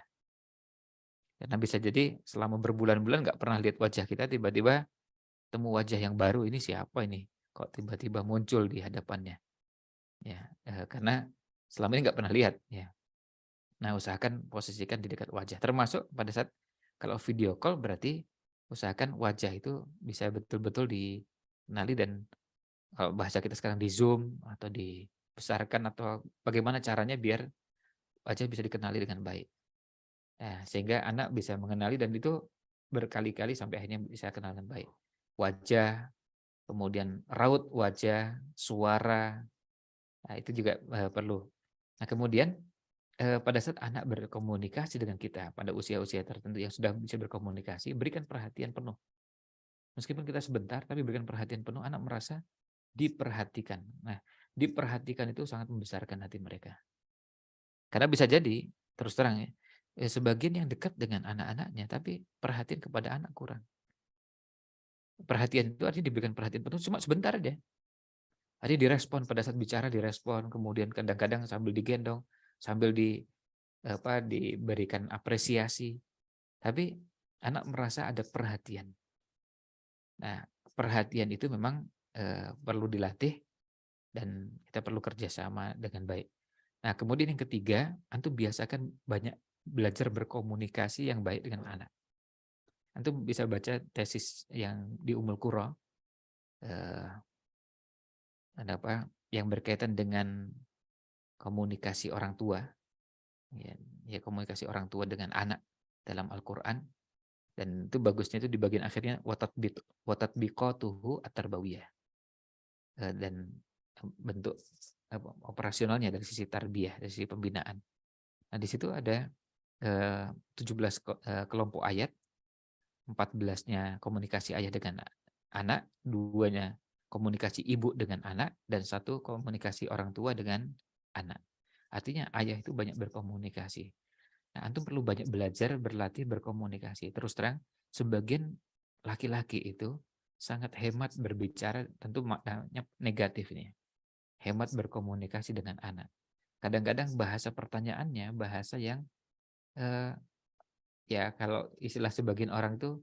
Karena bisa jadi selama berbulan-bulan nggak pernah lihat wajah kita, tiba-tiba temu wajah yang baru, ini siapa ini? Kok tiba-tiba muncul di hadapannya? Ya, karena selama ini nggak pernah lihat. Ya. Nah, usahakan posisikan di dekat wajah. Termasuk pada saat kalau video call berarti usahakan wajah itu bisa betul-betul dikenali, dan kalau bahasa kita sekarang di zoom atau dibesarkan, atau bagaimana caranya biar wajah bisa dikenali dengan baik. Nah, sehingga anak bisa mengenali dan itu berkali-kali sampai akhirnya bisa kenal dengan baik. Wajah, kemudian raut wajah, suara, nah itu juga perlu. Nah kemudian pada saat anak berkomunikasi dengan kita pada usia-usia tertentu yang sudah bisa berkomunikasi, berikan perhatian penuh. Meskipun kita sebentar, tapi berikan perhatian penuh, anak merasa diperhatikan. Nah, diperhatikan itu sangat membesarkan hati mereka. Karena bisa jadi, terus terang ya, sebagian yang dekat dengan anak-anaknya, tapi perhatian kepada anak kurang. Perhatian itu artinya diberikan perhatian penuh cuma sebentar aja. Artinya direspon pada saat bicara, direspon, kemudian kadang-kadang sambil digendong, sambil diberikan apresiasi. Tapi anak merasa ada perhatian. Nah, perhatian itu memang perlu dilatih dan kita perlu kerjasama dengan baik. Nah, kemudian yang ketiga, antum biasakan banyak belajar berkomunikasi yang baik dengan anak. Antum bisa baca tesis yang di Ummul Qura, ada apa yang berkaitan dengan komunikasi orang tua, ya komunikasi orang tua dengan anak dalam Al-Quran. Dan itu bagusnya itu di bagian akhirnya watatbiqatuhu at-tarbawiyah. Dan bentuk operasionalnya dari sisi tarbiyah, dari sisi pembinaan. Nah, di situ ada 17 kelompok ayat, 14-nya komunikasi ayah dengan anak, 2-nya komunikasi ibu dengan anak, dan 1 komunikasi orang tua dengan anak. Artinya ayah itu banyak berkomunikasi. Nah, antum perlu banyak belajar, berlatih berkomunikasi. Terus terang, sebagian laki-laki itu sangat hemat berbicara, tentu maknanya negatif ini. Hemat berkomunikasi dengan anak. Kadang-kadang bahasa pertanyaannya bahasa yang ya kalau istilah sebagian orang tuh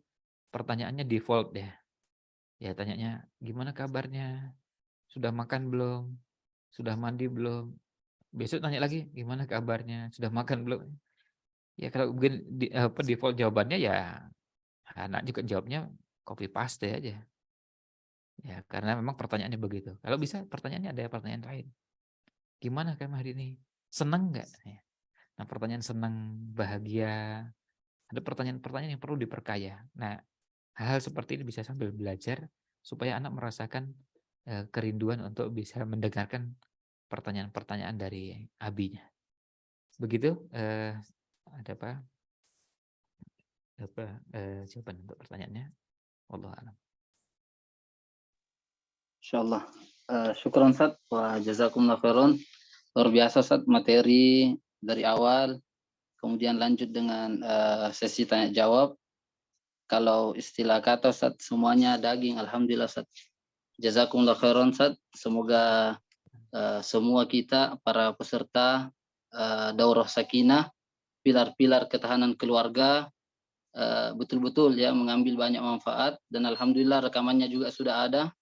pertanyaannya default ya. Ya tanyanya gimana kabarnya? Sudah makan belum? Sudah mandi belum? Besok tanya lagi gimana kabarnya? Sudah makan belum? Ya kalau default jawabannya ya anak juga jawabnya copy paste aja. Ya karena memang pertanyaannya begitu. Kalau bisa pertanyaannya ada pertanyaan lain. Gimana kamu hari ini? Senang nggak? Nah pertanyaan senang, bahagia, ada pertanyaan-pertanyaan yang perlu diperkaya. Nah hal-hal seperti ini bisa sambil belajar supaya anak merasakan kerinduan untuk bisa mendengarkan pertanyaan-pertanyaan dari abinya. Begitu ada apa jawaban untuk pertanyaannya? Wallahu a'lam. Insyaallah. Syukran Ustaz wa jazakumullah khairan. Luar biasa Ustaz materi dari awal, kemudian lanjut dengan sesi tanya jawab. Kalau istilah kata Ustaz semuanya daging, alhamdulillah Ustaz. Jazakumullah khairan Ustaz. Semoga semua kita para peserta daurah sakinah, pilar-pilar ketahanan keluarga betul-betul ya mengambil banyak manfaat, dan alhamdulillah rekamannya juga sudah ada.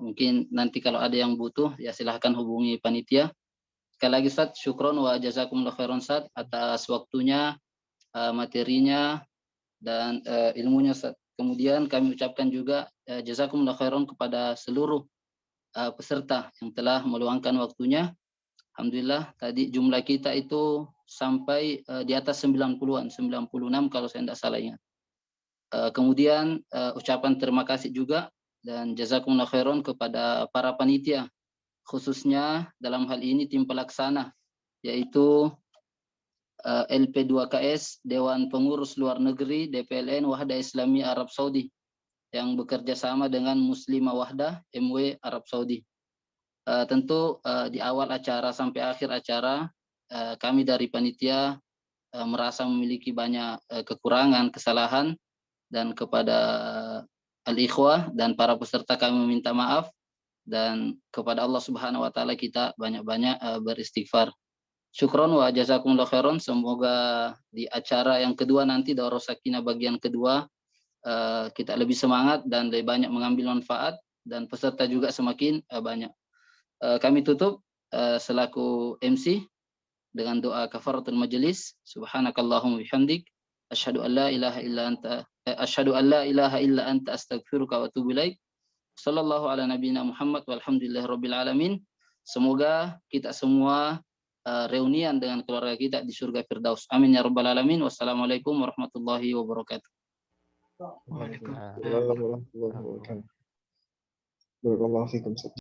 Mungkin nanti kalau ada yang butuh ya silahkan hubungi panitia. Sekali lagi Ustaz, syukron wa jazakumullah khairan Ustaz atas waktunya, materinya dan ilmunya Ustaz. Kemudian kami ucapkan juga jazakumullah khairan kepada seluruh peserta yang telah meluangkan waktunya. Alhamdulillah tadi jumlah kita itu sampai di atas 90-an, 96 kalau saya tidak salah ingat. Kemudian ucapan terima kasih juga dan jazakumullah khairan kepada para panitia, khususnya dalam hal ini tim pelaksana, yaitu LP2KS, Dewan Pengurus Luar Negeri DPLN Wahda Islami Arab Saudi, yang bekerja sama dengan Muslimah Wahda MW Arab Saudi. Tentu di awal acara sampai akhir acara, kami dari panitia merasa memiliki banyak kekurangan, kesalahan, dan kepada al-ikhwah dan para peserta kami meminta maaf, dan kepada Allah Subhanahu wa taala kita banyak-banyak beristighfar. Syukron wa jazakumullah khairan. Semoga di acara yang kedua nanti Daurah Sakinah bagian kedua kita lebih semangat dan lebih banyak mengambil manfaat, dan peserta juga semakin banyak. Kami tutup selaku MC dengan doa kafaratul majelis. Subhanakallahumma bihamdik asyhadu an la ilaha illa anta astaghfiruka wa atubu ilaik. Sallallahu ala nabiyina Muhammad walhamdulillahirabbil alamin. Semoga kita semua reunian dengan keluarga kita di surga Firdaus. Amin ya rabbal alamin. Wassalamualaikum warahmatullahi wabarakatuh. Waalaikumsalam. Waalaikumsalam warahmatullahi wabarakatuh. Barakallahu fikum.